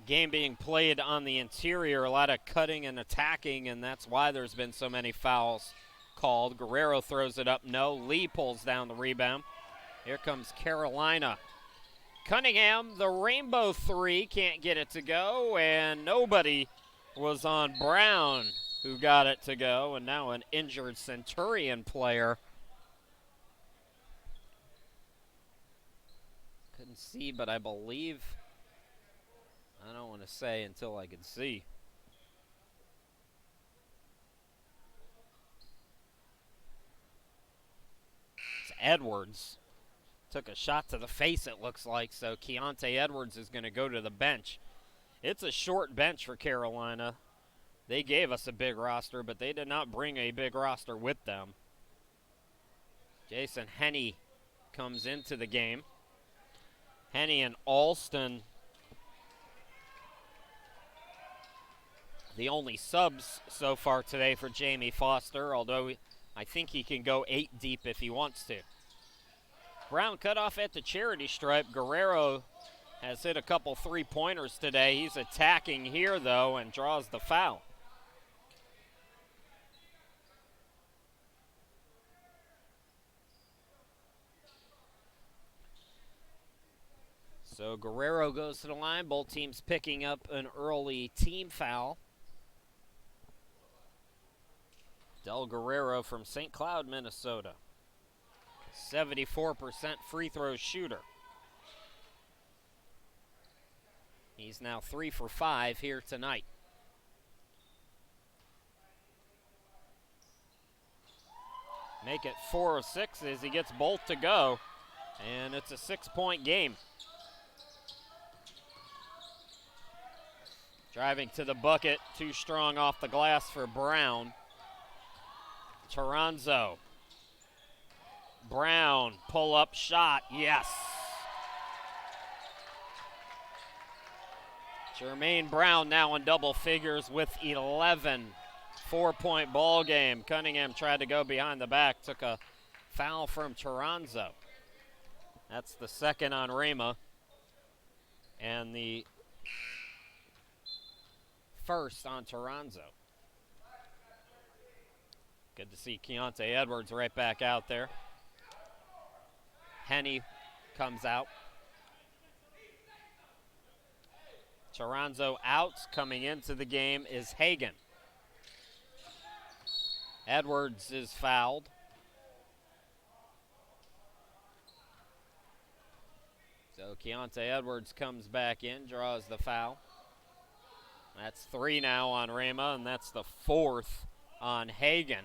game being played on the interior, a lot of cutting and attacking, and that's why there's been so many fouls called. Guerrero throws it up, no. Lee pulls down the rebound. Here comes Carolina. Cunningham, the rainbow 3, can't get it to go, and nobody was on Brown, who got it to go, and now an injured Centurion player. Couldn't see, but I believe, I don't want to say until I can see. It's Edwards. Took a shot to the face, it looks like, so Keontae Edwards is going to go to the bench. It's a short bench for Carolina. They gave us a big roster, but they did not bring a big roster with them. Jason Henney comes into the game. Henney and Alston, the only subs so far today for Jamie Foster, although I think he can go 8 deep if he wants to. Brown cut off at the charity stripe. Guerrero has hit a couple three-pointers today. He's attacking here, though, and draws the foul. So Guerrero goes to the line. Both teams picking up an early team foul. Del Guerrero from St. Cloud, Minnesota. 74% free throw shooter. He's now 3 for 5 here tonight. Make it 4 of 6 as he gets both to go. And it's a 6-point game. Driving to the bucket, too strong off the glass for Brown. Toronzo. Brown, pull-up shot, yes. Jermaine Brown now in double figures with 11. 4-point ball game. Cunningham tried to go behind the back, took a foul from Toronzo. That's the second on Rhema. And the first on Toronzo. Good to see Keontae Edwards right back out there. Henny comes out. Toronzo out. Coming into the game is Hagan. Edwards is fouled. So Keontae Edwards comes back in, draws the foul. That's 3 now on Rhema, and that's the 4th on Hagan.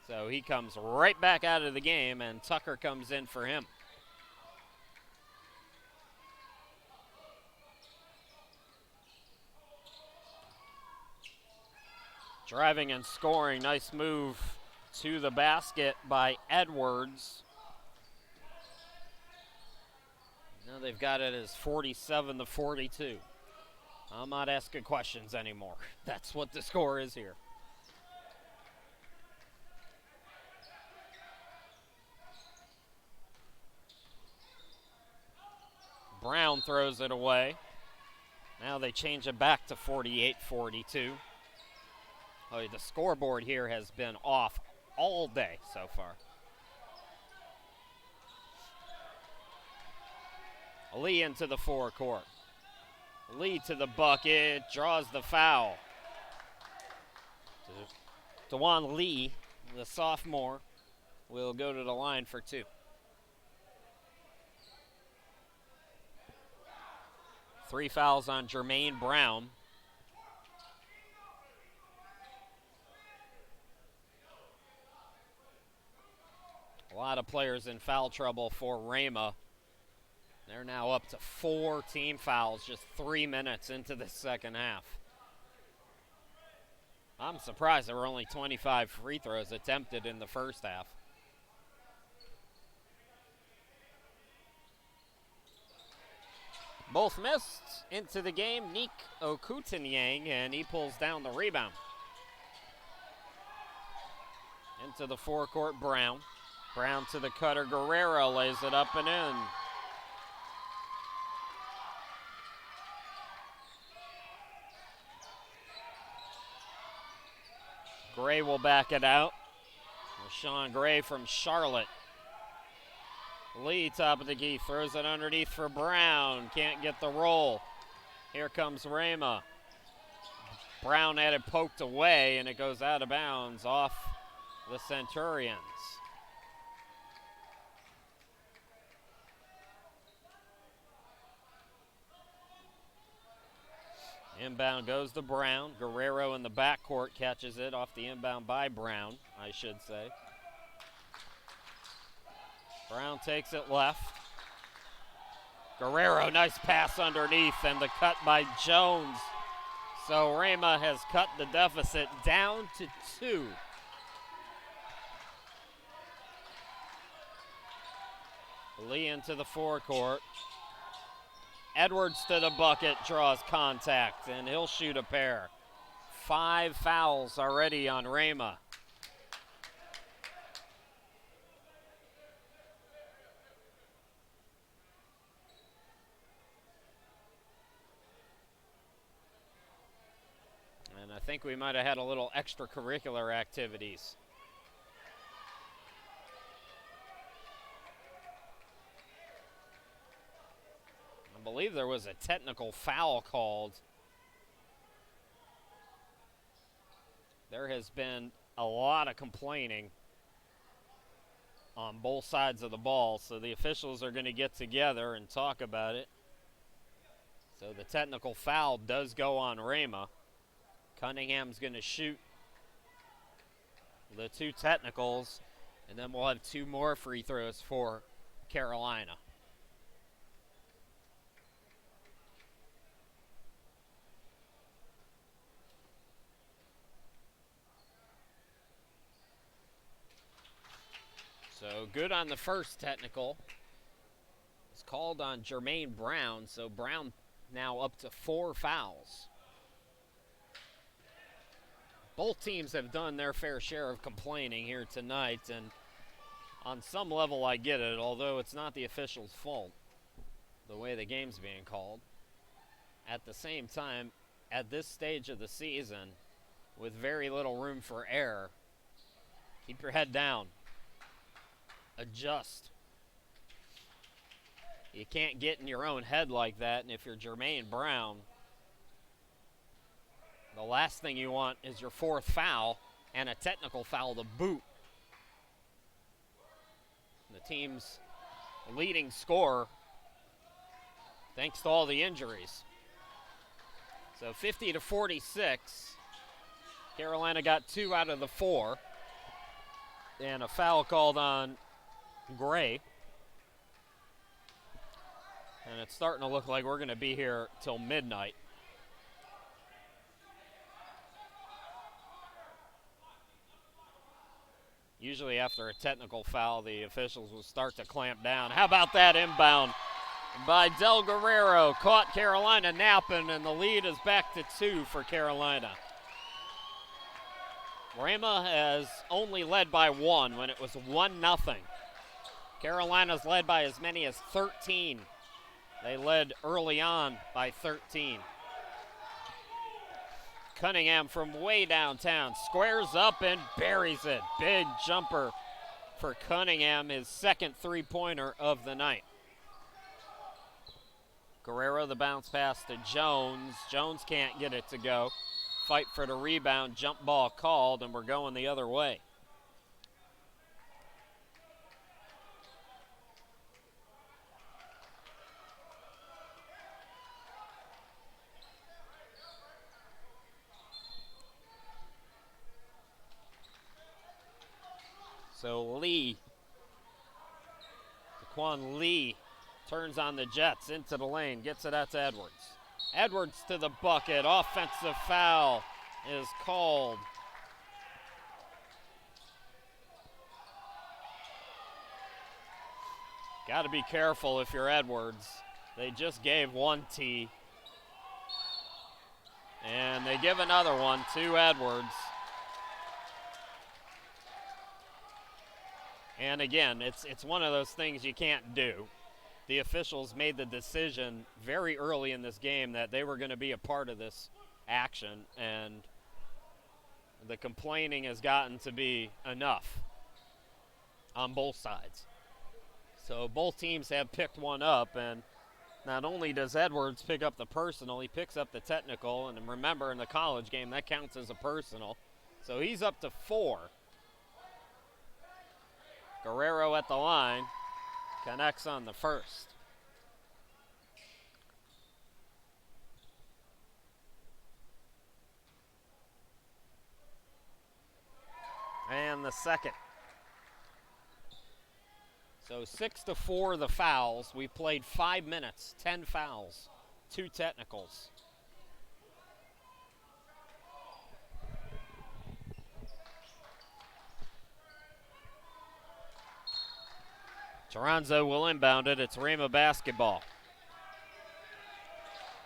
So he comes right back out of the game, and Tucker comes in for him. Driving and scoring, nice move to the basket by Edwards. Now they've got it as 47-42. I'm not asking questions anymore. That's what the score is here. Brown throws it away. Now they change it back to 48-42. Oh, the scoreboard here has been off all day so far. Lee into the forecourt. Lee to the bucket, draws the foul. DeJuan Lee, the sophomore, will go to the line for 2. 3 fouls on Jermaine Brown. A lot of players in foul trouble for Rhema. They're now up to 4 team fouls just 3 minutes into the second half. I'm surprised there were only 25 free throws attempted in the first half. Both missed into the game. Nick Okutanyang, and he pulls down the rebound. Into the forecourt, Brown. Brown to the cutter, Guerrero lays it up and in. Gray will back it out. Rashawn Gray from Charlotte. Lee, top of the key, throws it underneath for Brown. Can't get the roll. Here comes Rhema. Brown had it poked away, and it goes out of bounds off the Centurions. Inbound goes to Brown. Guerrero in the backcourt catches it off the inbound by Brown, I should say. Brown takes it left. Guerrero, nice pass underneath, and the cut by Jones. So Rhema has cut the deficit down to 2. Lee into the forecourt. Edwards to the bucket, draws contact, and he'll shoot a pair. 5 fouls already on Rhema. And I think we might have had a little extracurricular activities. I believe there was a technical foul called. There has been a lot of complaining on both sides of the ball, so the officials are going to get together and talk about it. So the technical foul does go on Rhema. Cunningham's going to shoot the 2 technicals, and then we'll have 2 more free throws for Carolina. So good on the first technical. It's called on Jermaine Brown, so Brown now up to 4 fouls. Both teams have done their fair share of complaining here tonight, and on some level I get it, although it's not the officials' fault, the way the game's being called. At the same time, at this stage of the season with very little room for error. Keep your head down. Adjust. You can't get in your own head like that, and if you're Jermaine Brown, the last thing you want is your fourth foul and a technical foul to boot. The team's leading scorer, thanks to all the injuries. So 50-46. Carolina got 2 out of the 4. And a foul called on Gray. And it's starting to look like we're going to be here till midnight. Usually after a technical foul, the officials will start to clamp down. How about that inbound by Del Guerrero? Caught Carolina napping, and the lead is back to 2 for Carolina. Rhema has only led by 1 when it was 1-0. Carolina's led by as many as 13. They led early on by 13. Cunningham from way downtown squares up and buries it. Big jumper for Cunningham, his second three-pointer of the night. Guerrero, the bounce pass to Jones. Jones can't get it to go. Fight for the rebound, jump ball called, and we're going the other way. So Lee, Daquan Lee, turns on the Jets into the lane, gets it out to Edwards. Edwards to the bucket. Offensive foul is called. Got to be careful if you're Edwards. They just gave 1 tee. And they give another one to Edwards. And again, it's one of those things you can't do. The officials made the decision very early in this game that they were going to be a part of this action, and the complaining has gotten to be enough on both sides. So both teams have picked one up, and not only does Edwards pick up the personal, he picks up the technical, and remember in the college game that counts as a personal. So he's up to 4. Guerrero at the line. Connects on the first. And the second. So 6-4 the fouls. We played 5 minutes, 10 fouls, 2 technicals. Toronzo will inbound it. It's Rhema basketball.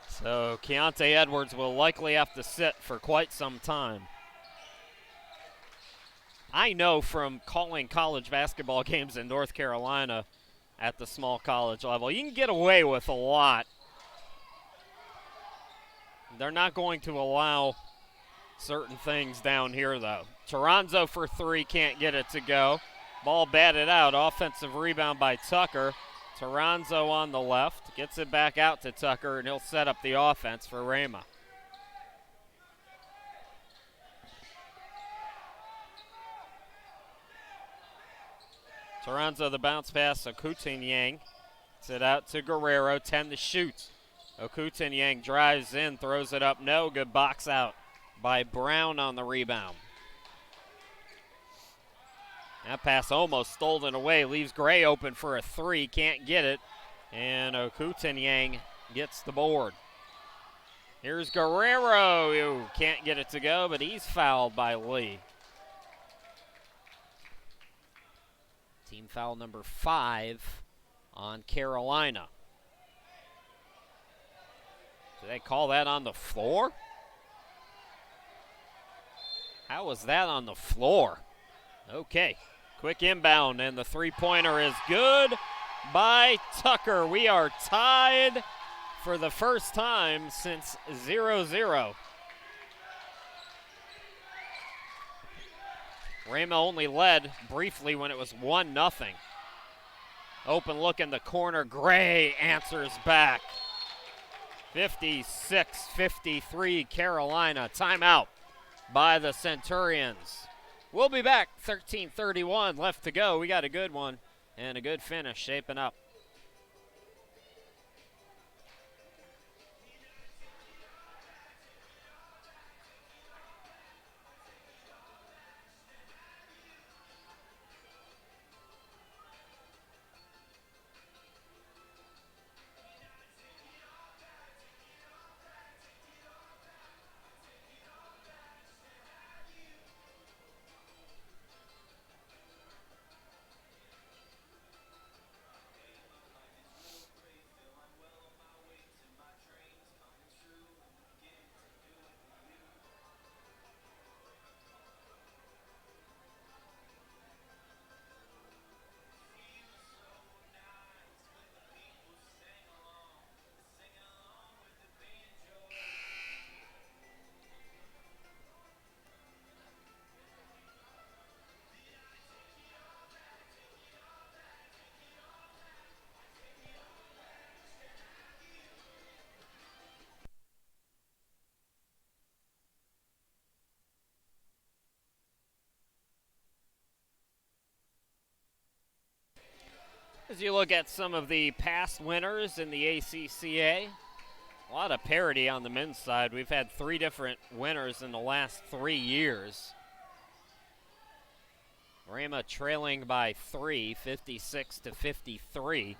So Keontae Edwards will likely have to sit for quite some time. I know from calling college basketball games in North Carolina at the small college level, you can get away with a lot. They're not going to allow certain things down here, though. Toronzo for 3, can't get it to go. Ball batted out. Offensive rebound by Tucker. Toronzo on the left. Gets it back out to Tucker, and he'll set up the offense for Rhema. Toronzo the bounce pass. Okutin-Yang. Gets it out to Guerrero. 10 to shoot. Okutin-Yang drives in, throws it up. No good. Box out by Brown on the rebound. That pass almost stolen away. Leaves Gray open for a 3. Can't get it. And Okutin-Yang gets the board. Here's Guerrero. Ooh, can't get it to go, but he's fouled by Lee. Team foul number 5 on Carolina. Do they call that on the floor? How was that on the floor? Okay. Quick inbound, and the three-pointer is good by Tucker. We are tied for the first time since 0-0. Rhema only led briefly when it was 1-0. Open look in the corner. Gray answers back. 56-53 Carolina. Timeout by the Centurions. We'll be back. 13:31 left to go. We got a good one and a good finish shaping up. As you look at some of the past winners in the ACCA, a lot of parity on the men's side. We've had 3 different winners in the last 3 years. Rhema trailing by 3, 56-53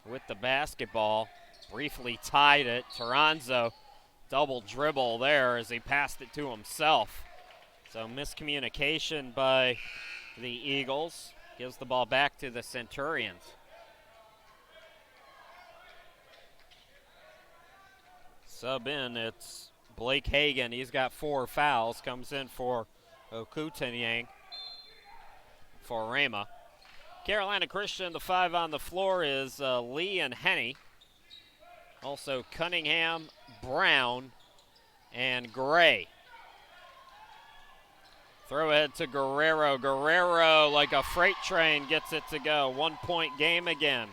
with the basketball. Briefly tied it. Toronzo double dribble there as he passed it to himself. So miscommunication by the Eagles. Gives the ball back to the Centurions. Sub in, it's Blake Hagan. He's got 4 fouls. Comes in for Okutanyang for Rhema. Carolina Christian, the 5 on the floor is Lee and Henney. Also Cunningham, Brown, and Gray. Throw ahead to Guerrero. Guerrero, like a freight train, gets it to go. 1-point game again.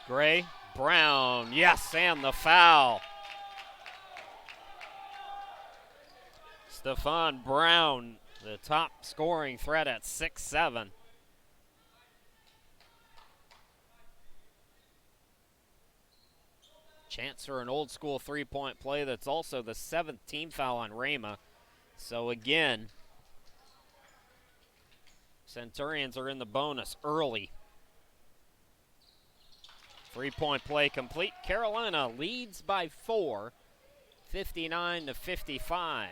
Gray, Brown, yes, and the foul. Stephon Brown, the top scoring threat at 6'7". Chance for an old school 3-point play. That's also the 7th team foul on Rhema. So again, Centurions are in the bonus early. 3-point play complete. Carolina leads by 4, 59-55.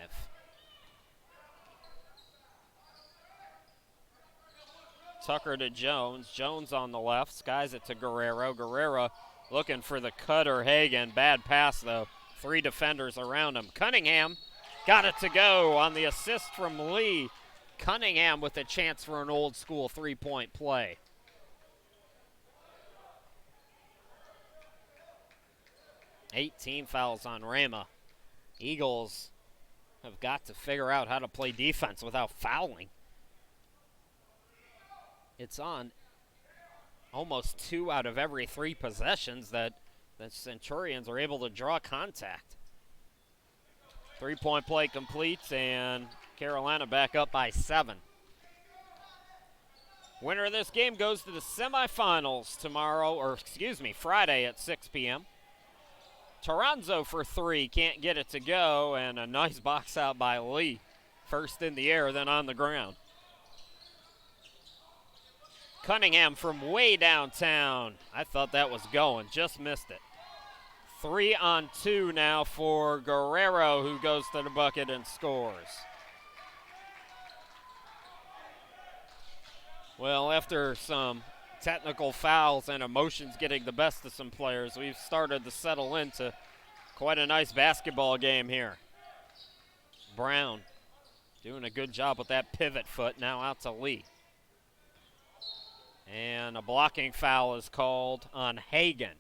Tucker to Jones. Jones on the left. Skies it to Guerrero. Guerrero looking for the cutter. Hagan. Bad pass, though. 3 defenders around him. Cunningham got it to go on the assist from Lee. Cunningham with a chance for an old school 3-point play. Team fouls on Rhema. Eagles have got to figure out how to play defense without fouling. It's on almost 2 out of every 3 possessions that the Centurions are able to draw contact. 3-point play completes, and Carolina back up by 7. Winner of this game goes to the semifinals Friday at 6 p.m. Toronzo for 3, can't get it to go, and a nice box out by Lee. First in the air, then on the ground. Cunningham from way downtown. I thought that was going, just missed it. 3 on 2 now for Guerrero, who goes to the bucket and scores. Well, after some technical fouls and emotions getting the best of some players, we've started to settle into quite a nice basketball game here. Brown doing a good job with that pivot foot. Now out to Lee. And a blocking foul is called on Hagan.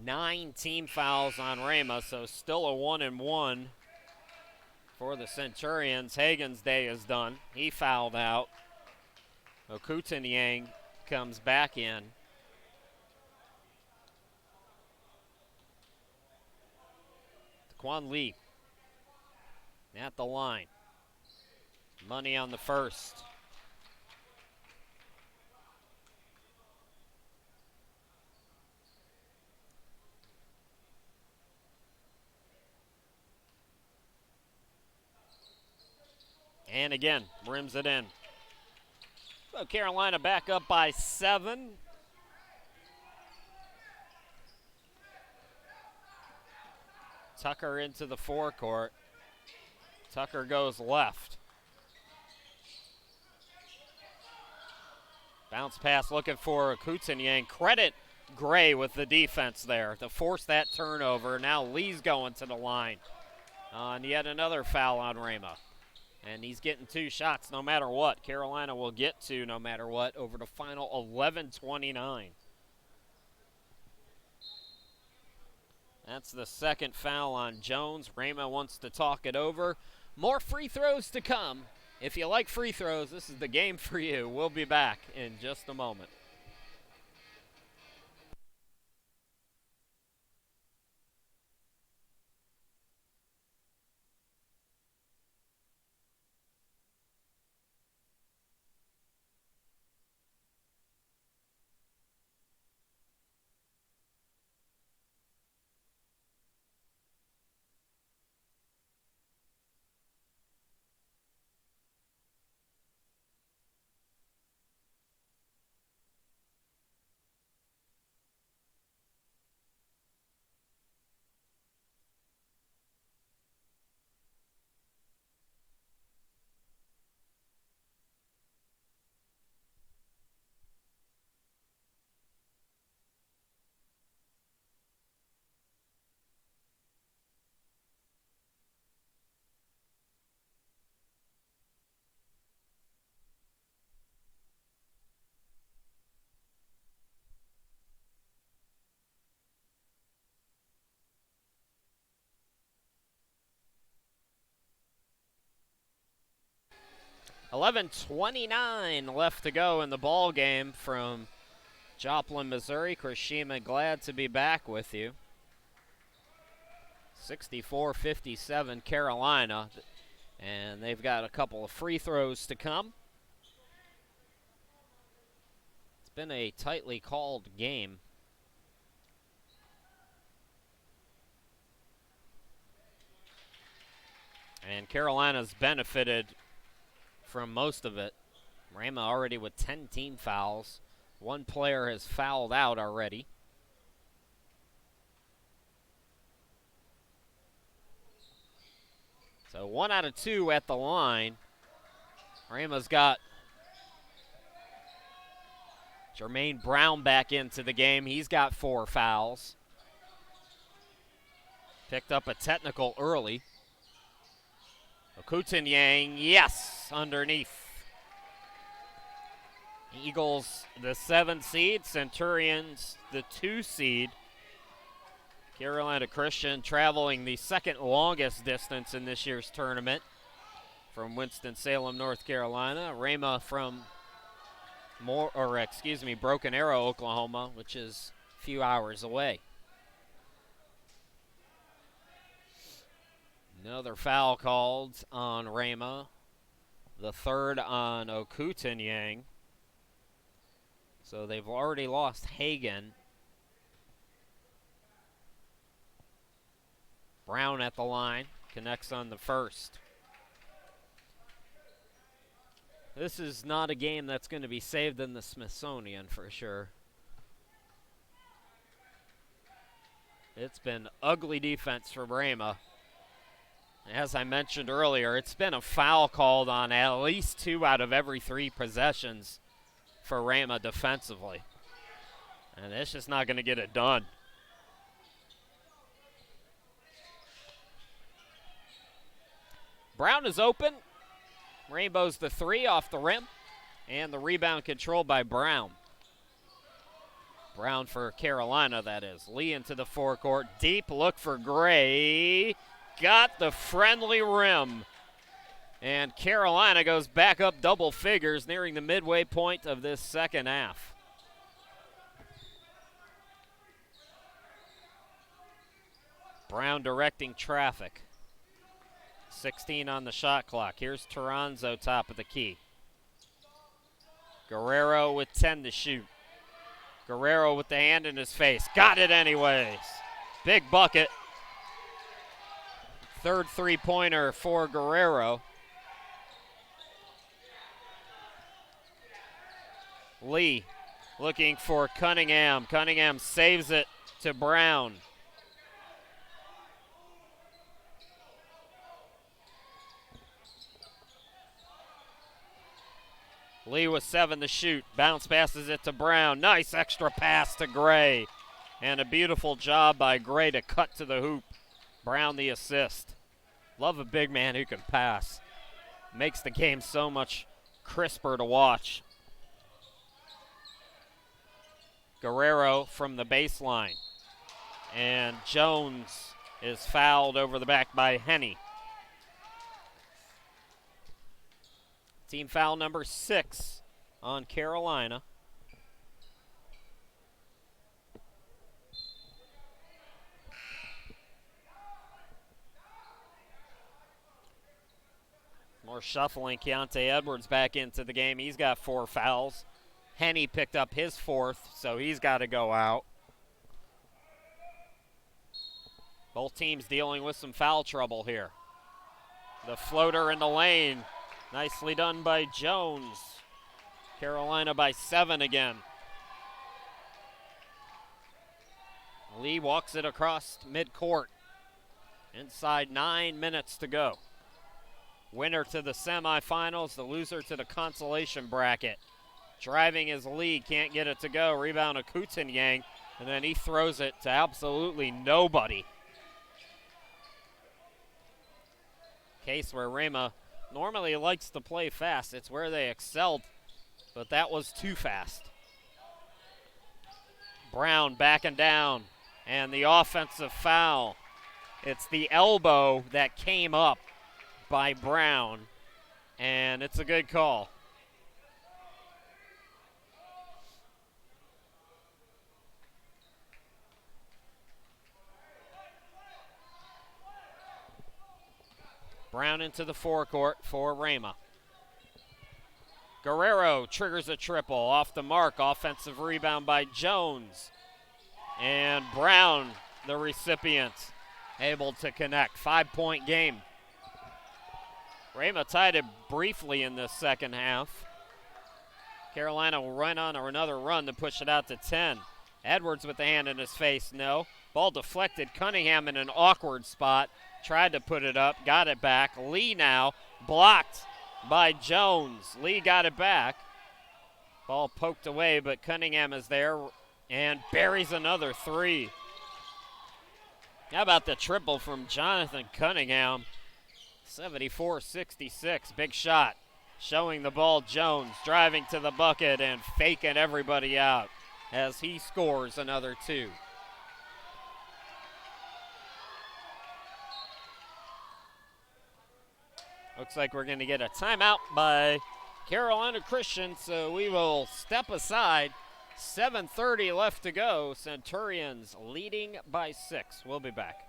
Nine team fouls on Rhema, so still a 1-and-1 for the Centurions. Hagan's day is done. He fouled out. Okutunyang comes back in. Daquan Lee at the line. Money on the first. And again, rims it in. So Carolina back up by 7. Tucker into the forecourt. Tucker goes left. Bounce pass looking for Okutunyang. Credit Gray with the defense there to force that turnover. Now Lee's going to the line on yet another foul on Rhema. And he's getting 2 shots no matter what. Carolina will get 2 no matter what over the final 11:29. That's the second foul on Jones. Rhema wants to talk it over. More free throws to come. If you like free throws, this is the game for you. We'll be back in just a moment. $11:29 left to go in the ball game from Joplin, Missouri. Chris Sheeman, glad to be back with you. 64-57 Carolina, and they've got a couple of free throws to come. It's been a tightly called game. And Carolina's benefited from most of it. Rhema already with 10 team fouls. One player has fouled out already. So 1 out of 2 at the line. Rhema's got Jermaine Brown back into the game. He's got 4 fouls. Picked up a technical early. Okutunyang, yes, underneath. Eagles, the 7 seed. Centurions, the 2 seed. Carolina Christian traveling the second longest distance in this year's tournament from Winston-Salem, North Carolina. Rhema from Broken Arrow, Oklahoma, which is a few hours away. Another foul called on Rhema. The third on Okutunyang. So they've already lost Hagan. Brown at the line. Connects on the first. This is not a game that's going to be saved in the Smithsonian for sure. It's been ugly defense for Rhema. As I mentioned earlier, it's been a foul called on at least 2 out of every 3 possessions for Rhema defensively. And it's just not going to get it done. Brown is open. Rainbow's the three off the rim, and the rebound controlled by Brown. Brown for Carolina, that is. Lee into the forecourt. Deep look for Gray. Got the friendly rim. And Carolina goes back up double figures nearing the midway point of this second half. Brown directing traffic. 16 on the shot clock. Here's Toronzo top of the key. Guerrero with 10 to shoot. Guerrero with the hand in his face. Got it anyways. Big bucket. Third three-pointer for Guerrero. Lee looking for Cunningham. Cunningham saves it to Brown. Lee with 7 to shoot. Bounce passes it to Brown. Nice extra pass to Gray. And a beautiful job by Gray to cut to the hoop. Brown the assist. Love a big man who can pass. Makes the game so much crisper to watch. Guerrero from the baseline. And Jones is fouled over the back by Henny. Team foul number 6 on Carolina. More shuffling. Keontae Edwards back into the game. He's got 4 fouls. Henny picked up his 4th, so he's got to go out. Both teams dealing with some foul trouble here. The floater in the lane. Nicely done by Jones. Carolina by 7 again. Lee walks it across midcourt. Inside 9 minutes to go. Winner to the semifinals, the loser to the consolation bracket. Driving is Lee, can't get it to go. Rebound to Kutanyang, and then he throws it to absolutely nobody. Case where Rhema normally likes to play fast. It's where they excelled, but that was too fast. Brown backing down, and the offensive foul. It's the elbow that came up by Brown, and it's a good call. Brown into the forecourt for Rhema. Guerrero triggers a triple off the mark. Offensive rebound by Jones. And Brown, the recipient, able to connect. 5-point game. Rhema tied it briefly in the second half. Carolina will run on another run to push it out to 10. Edwards with the hand in his face, no. Ball deflected. Cunningham in an awkward spot. Tried to put it up, got it back. Lee now blocked by Jones. Lee got it back. Ball poked away, but Cunningham is there and buries another 3. How about the triple from Jonathan Cunningham? 74-66, big shot. Showing the ball, Jones driving to the bucket and faking everybody out as he scores another 2. Looks like we're going to get a timeout by Carolina Christian, so we will step aside. 7:30 left to go. Centurions leading by 6. We'll be back.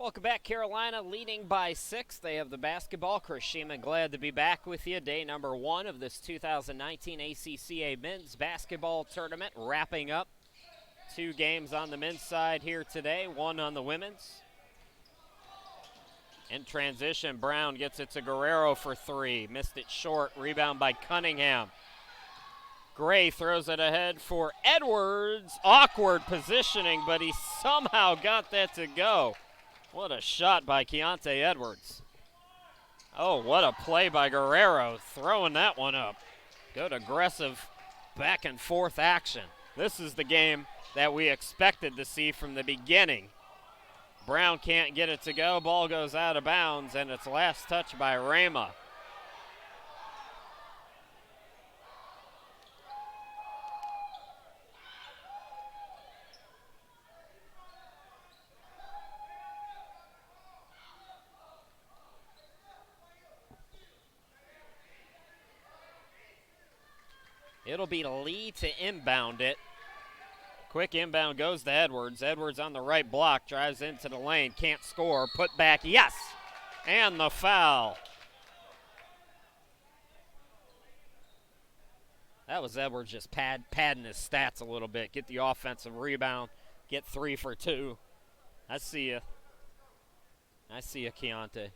Welcome back, Carolina, leading by 6. They have the basketball. Chris Sheeman, glad to be back with you. Day number 1 of this 2019 ACCA Men's Basketball Tournament, wrapping up. 2 games on the men's side here today, 1 on the women's. In transition, Brown gets it to Guerrero for 3. Missed it short. Rebound by Cunningham. Gray throws it ahead for Edwards. Awkward positioning, but he somehow got that to go. What a shot by Keontae Edwards. Oh, what a play by Guerrero, throwing that one up. Good aggressive back and forth action. This is the game that we expected to see from the beginning. Brown can't get it to go. Ball goes out of bounds, and it's last touch by Rhema. It'll be Lee to inbound it. Quick inbound goes to Edwards. Edwards on the right block, drives into the lane, can't score. Put back, yes! And the foul. That was Edwards just padding his stats a little bit. Get the offensive rebound, get 3 for 2. I see you. I see you, Keontae.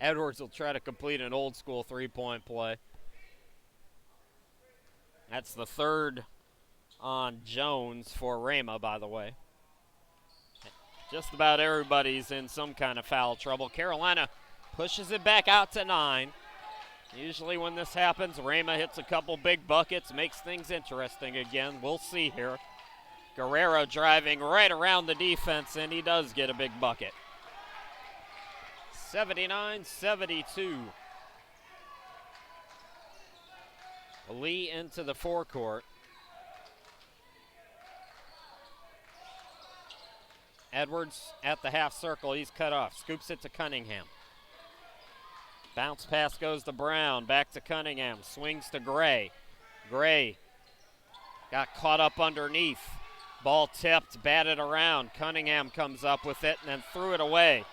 Edwards will try to complete an old school 3-point play. That's the 3rd on Jones for Rhema, by the way. Just about everybody's in some kind of foul trouble. Carolina pushes it back out to 9. Usually when this happens, Rhema hits a couple big buckets, makes things interesting again. We'll see here. Guerrero driving right around the defense, and he does get a big bucket. 79-72. Lee into the forecourt. Edwards at the half circle. He's cut off. Scoops it to Cunningham. Bounce pass goes to Brown. Back to Cunningham. Swings to Gray. Gray got caught up underneath. Ball tipped, batted around. Cunningham comes up with it and then threw it away.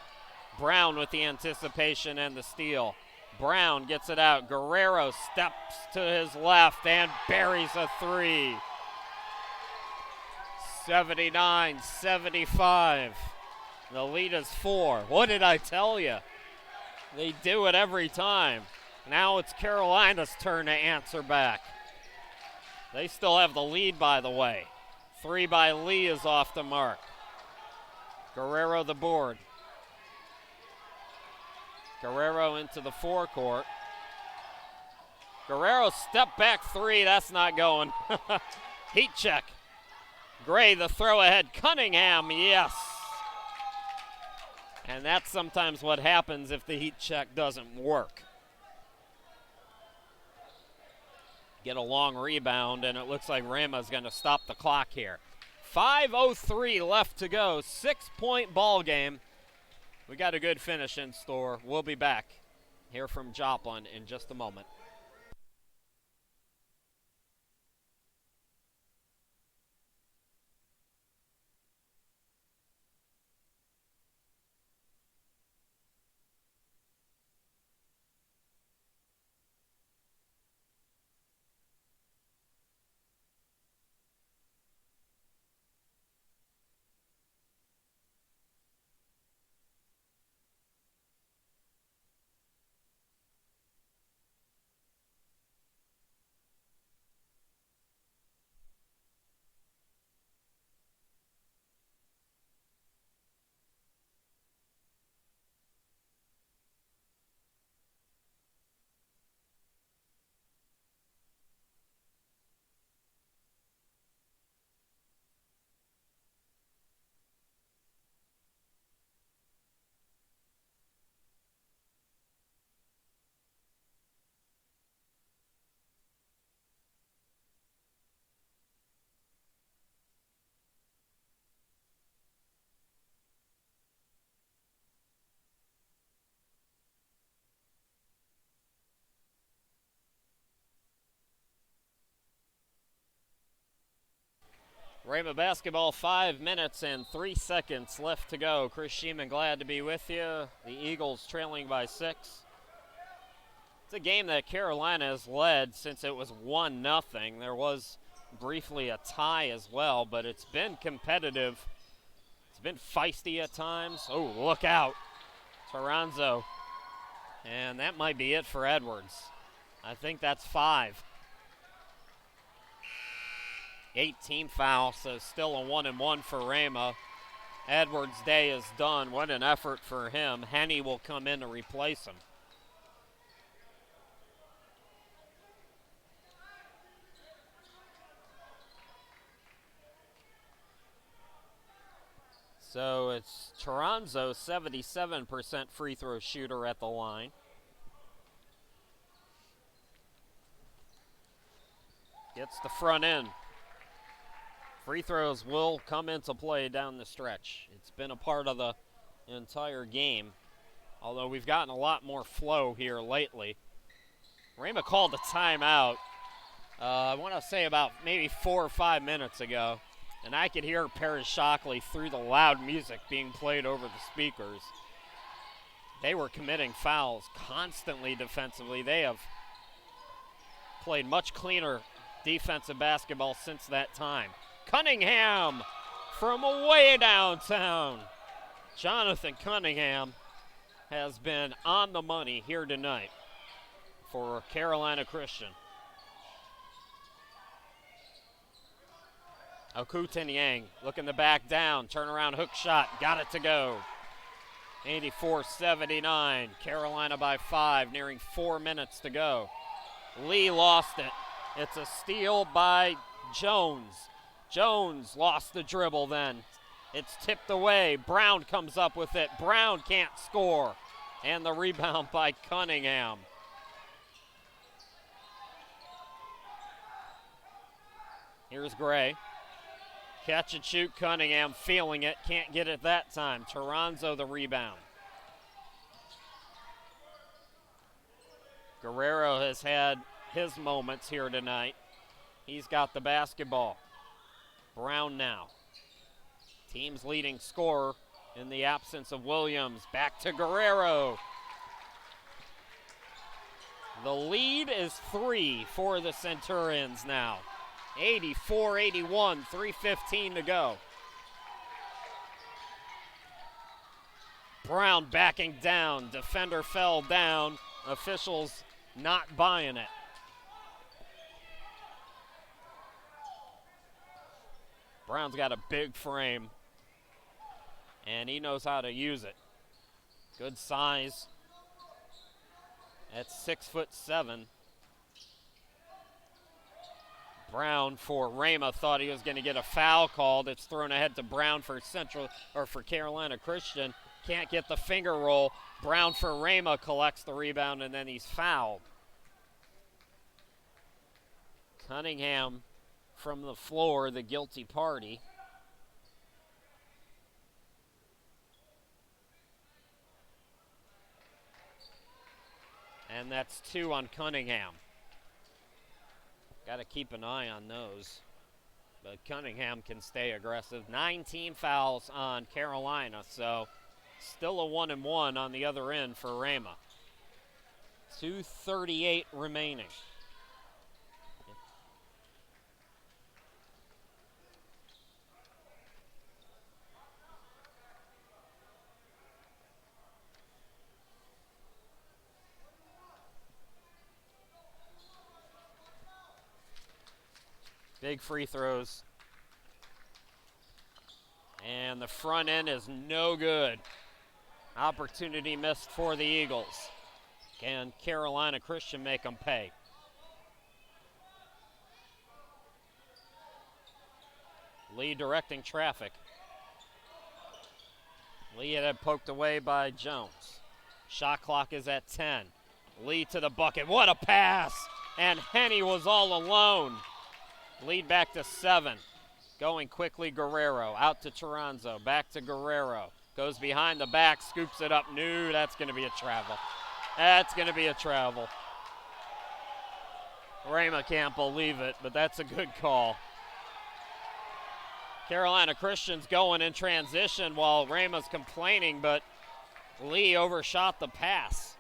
Brown with the anticipation and the steal. Brown gets it out. Guerrero steps to his left and buries a 3. 79-75. The lead is 4. What did I tell you? They do it every time. Now it's Carolina's turn to answer back. They still have the lead, by the way. 3 by Lee is off the mark. Guerrero the board. Guerrero into the forecourt. Guerrero step back 3. That's not going. Heat check. Gray the throw ahead. Cunningham, yes. And that's sometimes what happens if the heat check doesn't work. Get a long rebound, and it looks like Rhema's going to stop the clock here. 5:03 left to go. 6-point ball game. We got a good finish in store. We'll be back. Hear from Joplin in just a moment. Rhema basketball, 5 minutes and 3 seconds left to go. Chris Sheeman, glad to be with you. The Eagles trailing by 6. It's a game that Carolina has led since it was 1-0. There was briefly a tie as well, but it's been competitive. It's been feisty at times. Oh, look out. Toronzo. And that might be it for Edwards. I think that's 5. 18 fouls, so still a 1-and-1 for Rhema. Edwards' day is done. What an effort for him. Henny will come in to replace him. So it's Toronzo, 77% free throw shooter at the line. Gets the front end. Free throws will come into play down the stretch. It's been a part of the entire game, although we've gotten a lot more flow here lately. Rhema called a timeout, I want to say about maybe 4 or 5 minutes ago, and I could hear Paris Shockley through the loud music being played over the speakers. They were committing fouls constantly defensively. They have played much cleaner defensive basketball since that time. Cunningham from way downtown. Jonathan Cunningham has been on the money here tonight for Carolina Christian. Okutin looking to back down. Turnaround hook shot. Got it to go. 84-79. Carolina by 5, nearing 4 minutes to go. Lee lost it. It's a steal by Jones. Jones lost the dribble then. It's tipped away. Brown comes up with it. Brown can't score. And the rebound by Cunningham. Here's Gray. Catch and shoot. Cunningham feeling it. Can't get it that time. Toronzo the rebound. Guerrero has had his moments here tonight. He's got the basketball. Brown now. Team's leading scorer in the absence of Williams. Back to Guerrero. The lead is 3 for the Centurions now. 84-81, 3:15 to go. Brown backing down. Defender fell down. Officials not buying it. Brown's got a big frame, and he knows how to use it. Good size at 6'7". Brown for Rhema thought he was going to get a foul called. It's thrown ahead to Brown for Carolina Christian. Can't get the finger roll. Brown for Rhema collects the rebound, and then he's fouled. Cunningham from the floor, the guilty party. And that's 2 on Cunningham. Got to keep an eye on those. But Cunningham can stay aggressive. 19 fouls on Carolina, so still a 1-and-1 on the other end for Rhema. 2:38 remaining. Big free throws. And the front end is no good. Opportunity missed for the Eagles. Can Carolina Christian make them pay? Lee directing traffic. Lee had poked away by Jones. Shot clock is at 10. Lee to the bucket. What a pass! And Henny was all alone. Lead back to 7. Going quickly, Guerrero. Out to Toronzo. Back to Guerrero. Goes behind the back, scoops it up. No, that's going to be a travel. That's going to be a travel. Rhema can't believe it, but that's a good call. Carolina Christian's going in transition while Rhema's complaining, but Lee overshot the pass.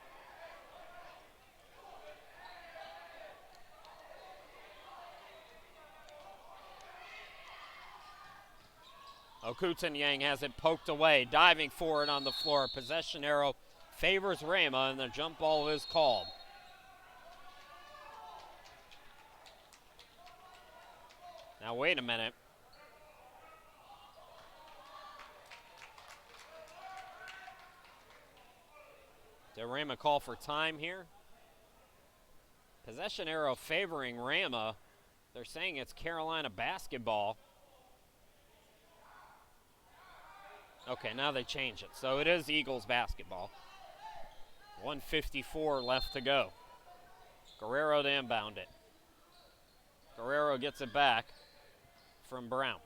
Okutanyang has it poked away, diving for it on the floor. Possession arrow favors Rhema, and the jump ball is called. Now wait a minute. Did Rhema call for time here? Possession arrow favoring Rhema. They're saying it's Carolina basketball. Okay, now they change it. So it is Eagles basketball. 1:54 left to go. Guerrero to inbound it. Guerrero gets it back from Brown.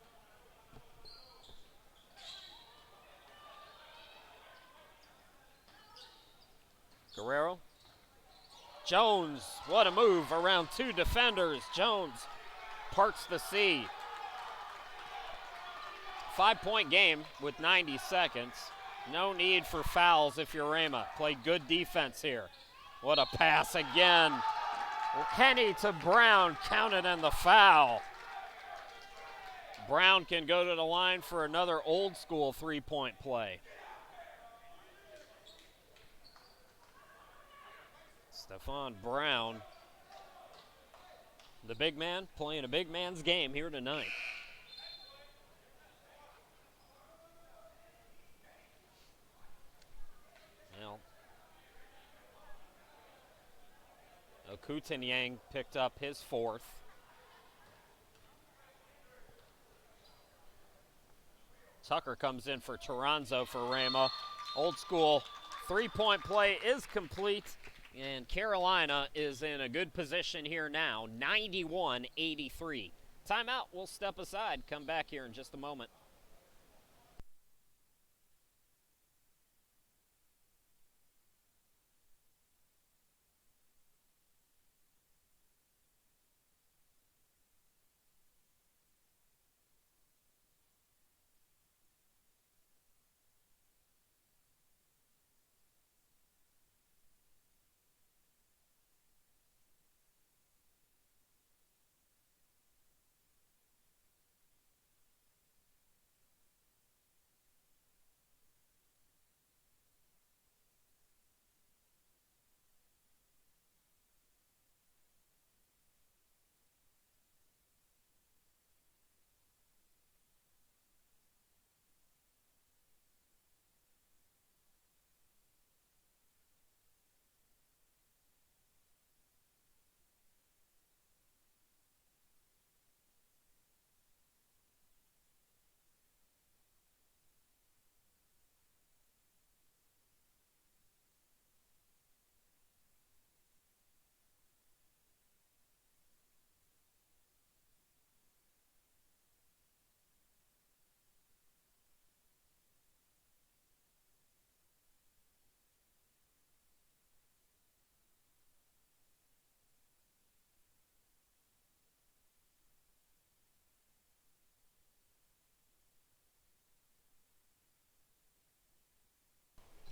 Guerrero. Jones, what a move around two defenders. Jones parts the sea. 5-point game with 90 seconds. No need for fouls if you're Rhema. Play good defense here. What a pass again. Kenny to Brown, counted in the foul. Brown can go to the line for another old school three-point play. Stephon Brown, the big man, playing a big man's game here tonight. Well, Okutanyang picked up his fourth. Tucker comes in for Toronzo for Rhema. Old school three-point play is complete, and Carolina is in a good position here now, 91-83. Timeout, we'll step aside, come back here in just a moment.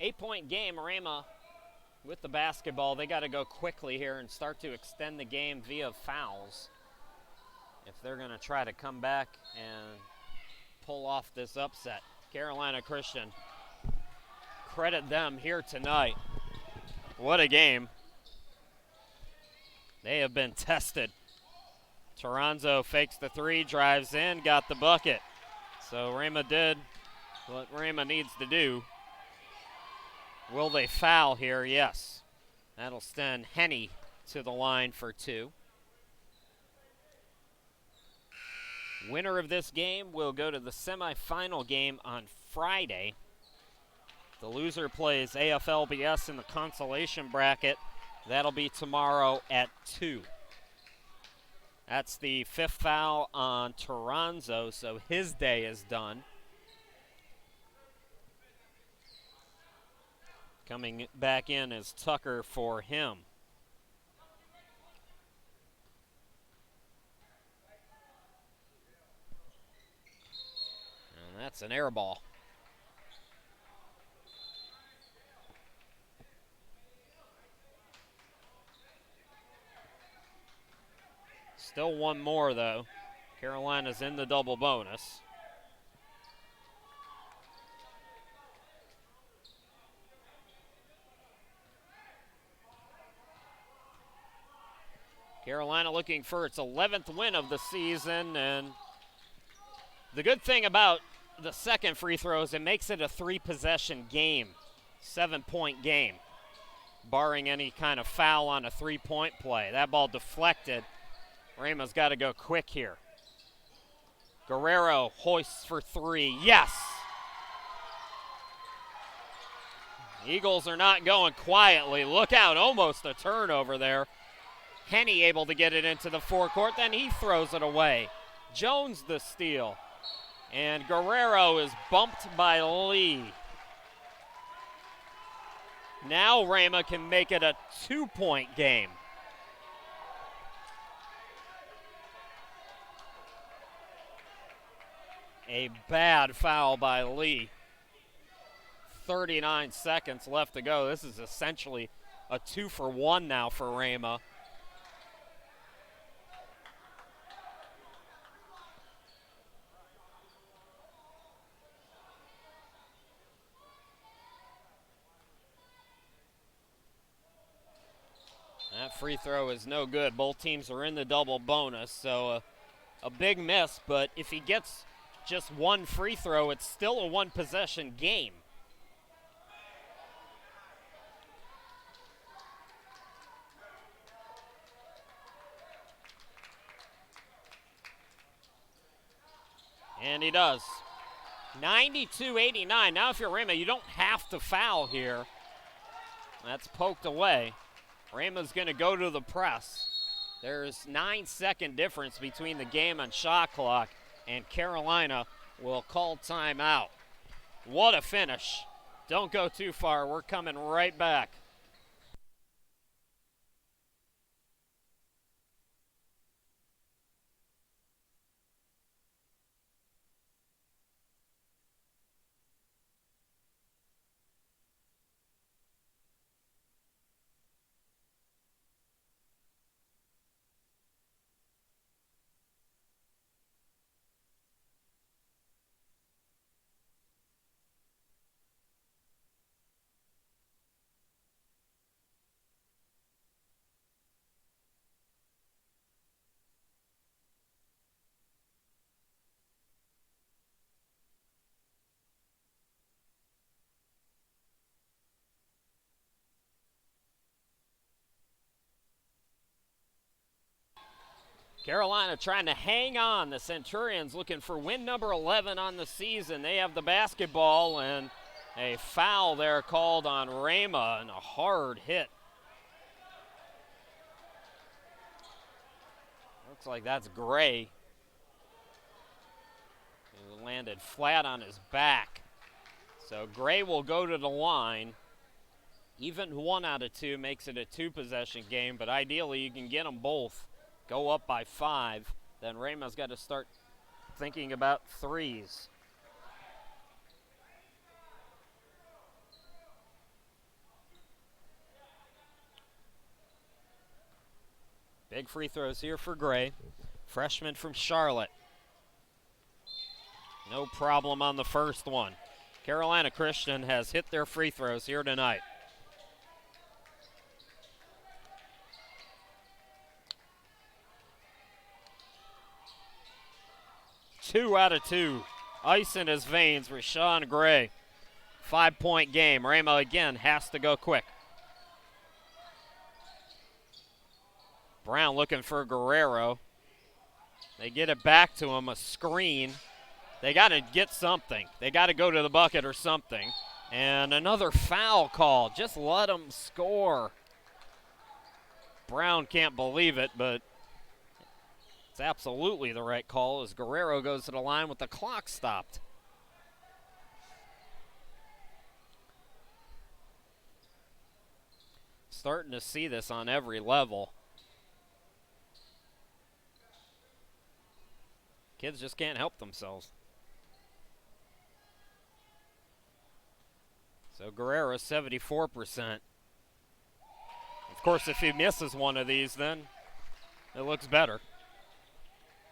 Eight-point game, Rhema with the basketball. They got to go quickly here and start to extend the game via fouls if they're going to try to come back and pull off this upset. Carolina Christian, credit them here tonight. What a game. They have been tested. Toronzo fakes the three, drives in, got the bucket. So Rhema did what Rhema needs to do. Will they foul here? Yes. That'll send Henny to the line for two. Winner of this game will go to the semifinal game on Friday. The loser plays AFLBS in the consolation bracket. That'll be tomorrow at 2. That's the fifth foul on Toronzo, so his day is done. Coming back in is Tucker for him. That's an air ball. Still one more, though. Carolina's in the double bonus. Carolina looking for its 11th win of the season, and the good thing about the second free throw is it makes it a 3-possession game, 7-point game, barring any kind of foul on a 3-point play. That ball deflected. Rhema's got to go quick here. Guerrero hoists for 3. Yes! Eagles are not going quietly. Look out, almost a turnover there. Henny able to get it into the forecourt, then he throws it away. Jones the steal. And Guerrero is bumped by Lee. Now Rhema can make it a 2-point game. A bad foul by Lee. 39 seconds left to go. This is essentially a 2-for-1 now for Rhema. That free throw is no good. Both teams are in the double bonus, so a big miss, but if he gets just one free throw, it's still a 1-possession game. And he does. 92-89. Now if you're Rhema, you don't have to foul here. That's poked away. Rhema's going to go to the press. There's 9-second difference between the game and shot clock, and Carolina will call timeout. What a finish. Don't go too far. We're coming right back. Carolina trying to hang on. The Centurions looking for win number 11 on the season. They have the basketball, and a foul there called on Rhema, and a hard hit. Looks like that's Gray. He landed flat on his back. So Gray will go to the line. Even 1 out of 2 makes it a 2-possession game, but ideally you can get them both. Go up by 5, then Rhema's got to start thinking about threes. Big free throws here for Gray, freshman from Charlotte. No problem on the first one. Carolina Christian has hit their free throws here tonight. Two out of 2. Ice in his veins, Rashawn Gray. 5-point game. Rhema again has to go quick. Brown looking for Guerrero. They get it back to him, a screen. They got to get something. They got to go to the bucket or something. And another foul call. Just let them score. Brown can't believe it, but it's absolutely the right call as Guerrero goes to the line with the clock stopped. Starting to see this on every level. Kids just can't help themselves. So Guerrero 74%. Of course, if he misses one of these, then it looks better.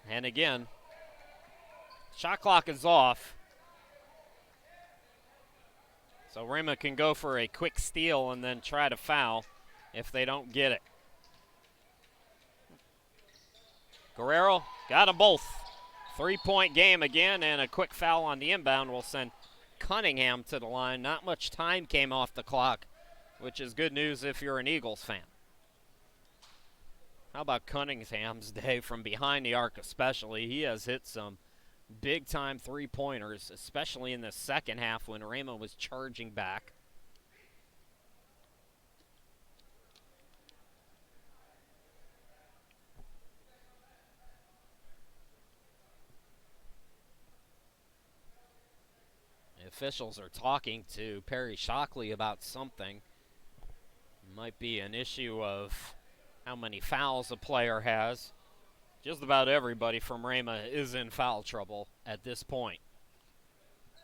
And again, shot clock is off. So Rhema can go for a quick steal and then try to foul if they don't get it. Guerrero got them both. 3-point game again, and a quick foul on the inbound will send Cunningham to the line. Not much time came off the clock, which is good news if you're an Eagles fan. How about Cunningham's day from behind the arc especially? He has hit some big-time three-pointers, especially in the second half when Rhema was charging back. The officials are talking to Perry Shockley about something. Might be an issue of how many fouls a player has. Just about everybody from Rhema is in foul trouble at this point.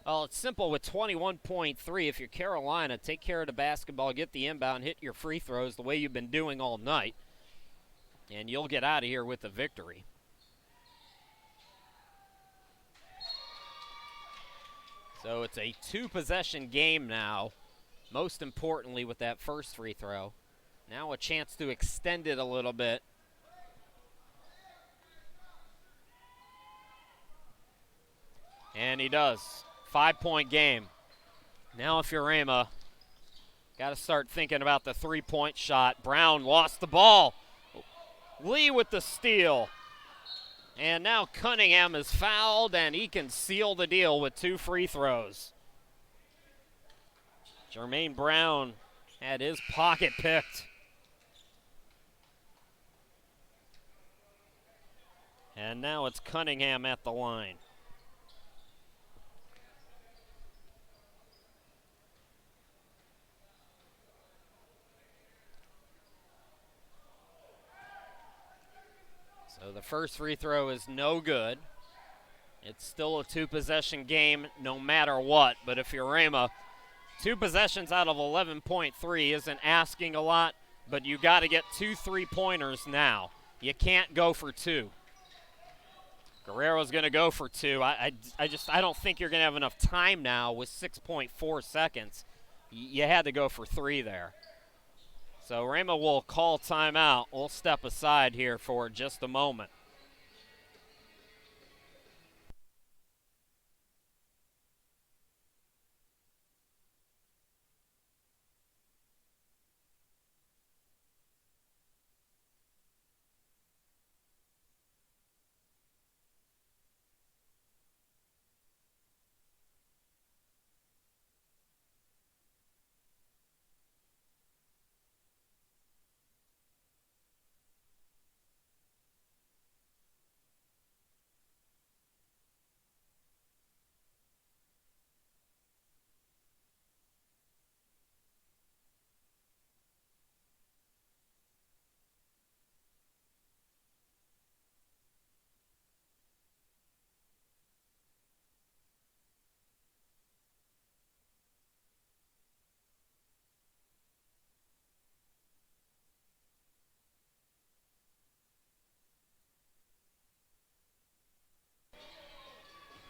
Well, it's simple with 21.3. If you're Carolina, take care of the basketball, get the inbound, hit your free throws the way you've been doing all night, and you'll get out of here with a victory. So it's a two-possession game now, most importantly with that first free throw. Now a chance to extend it a little bit. And he does. 5-point game. Now if you're Rhema, got to start thinking about the three-point shot. Brown lost the ball. Lee with the steal. And now Cunningham is fouled, and he can seal the deal with 2 free throws. Jermaine Brown had his pocket picked. And now it's Cunningham at the line. So the first free throw is no good. It's still a two-possession game no matter what, but if you're Rhema, 2 possessions out of 11.3 isn't asking a lot, but you got to get 2 3-pointers now. You can't go for 2. Guerrero's going to go for 2. I don't think you're going to have enough time now with 6.4 seconds. You had to go for 3 there. So Rhema will call timeout. We'll step aside here for just a moment.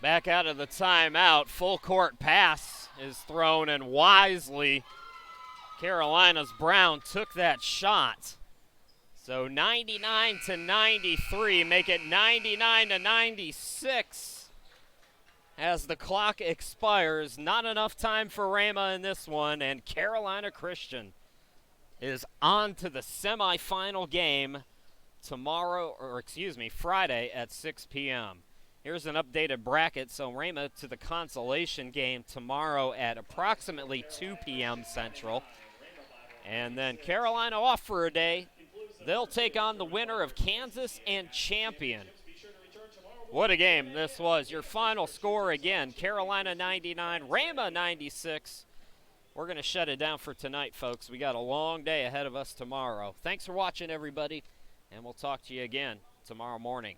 Back out of the timeout, full court pass is thrown, and wisely Carolina's Brown took that shot. So 99-93, make it 99-96 as the clock expires. Not enough time for Rhema in this one, and Carolina Christian is on to the semifinal game Friday at 6 p.m. Here's an updated bracket. So Rhema to the consolation game tomorrow at approximately 2 p.m. Central. And then Carolina off for a day. They'll take on the winner of Kansas and Champion. What a game this was. Your final score again, Carolina 99, Rhema 96. We're going to shut it down for tonight, folks. We got a long day ahead of us tomorrow. Thanks for watching, everybody, and we'll talk to you again tomorrow morning.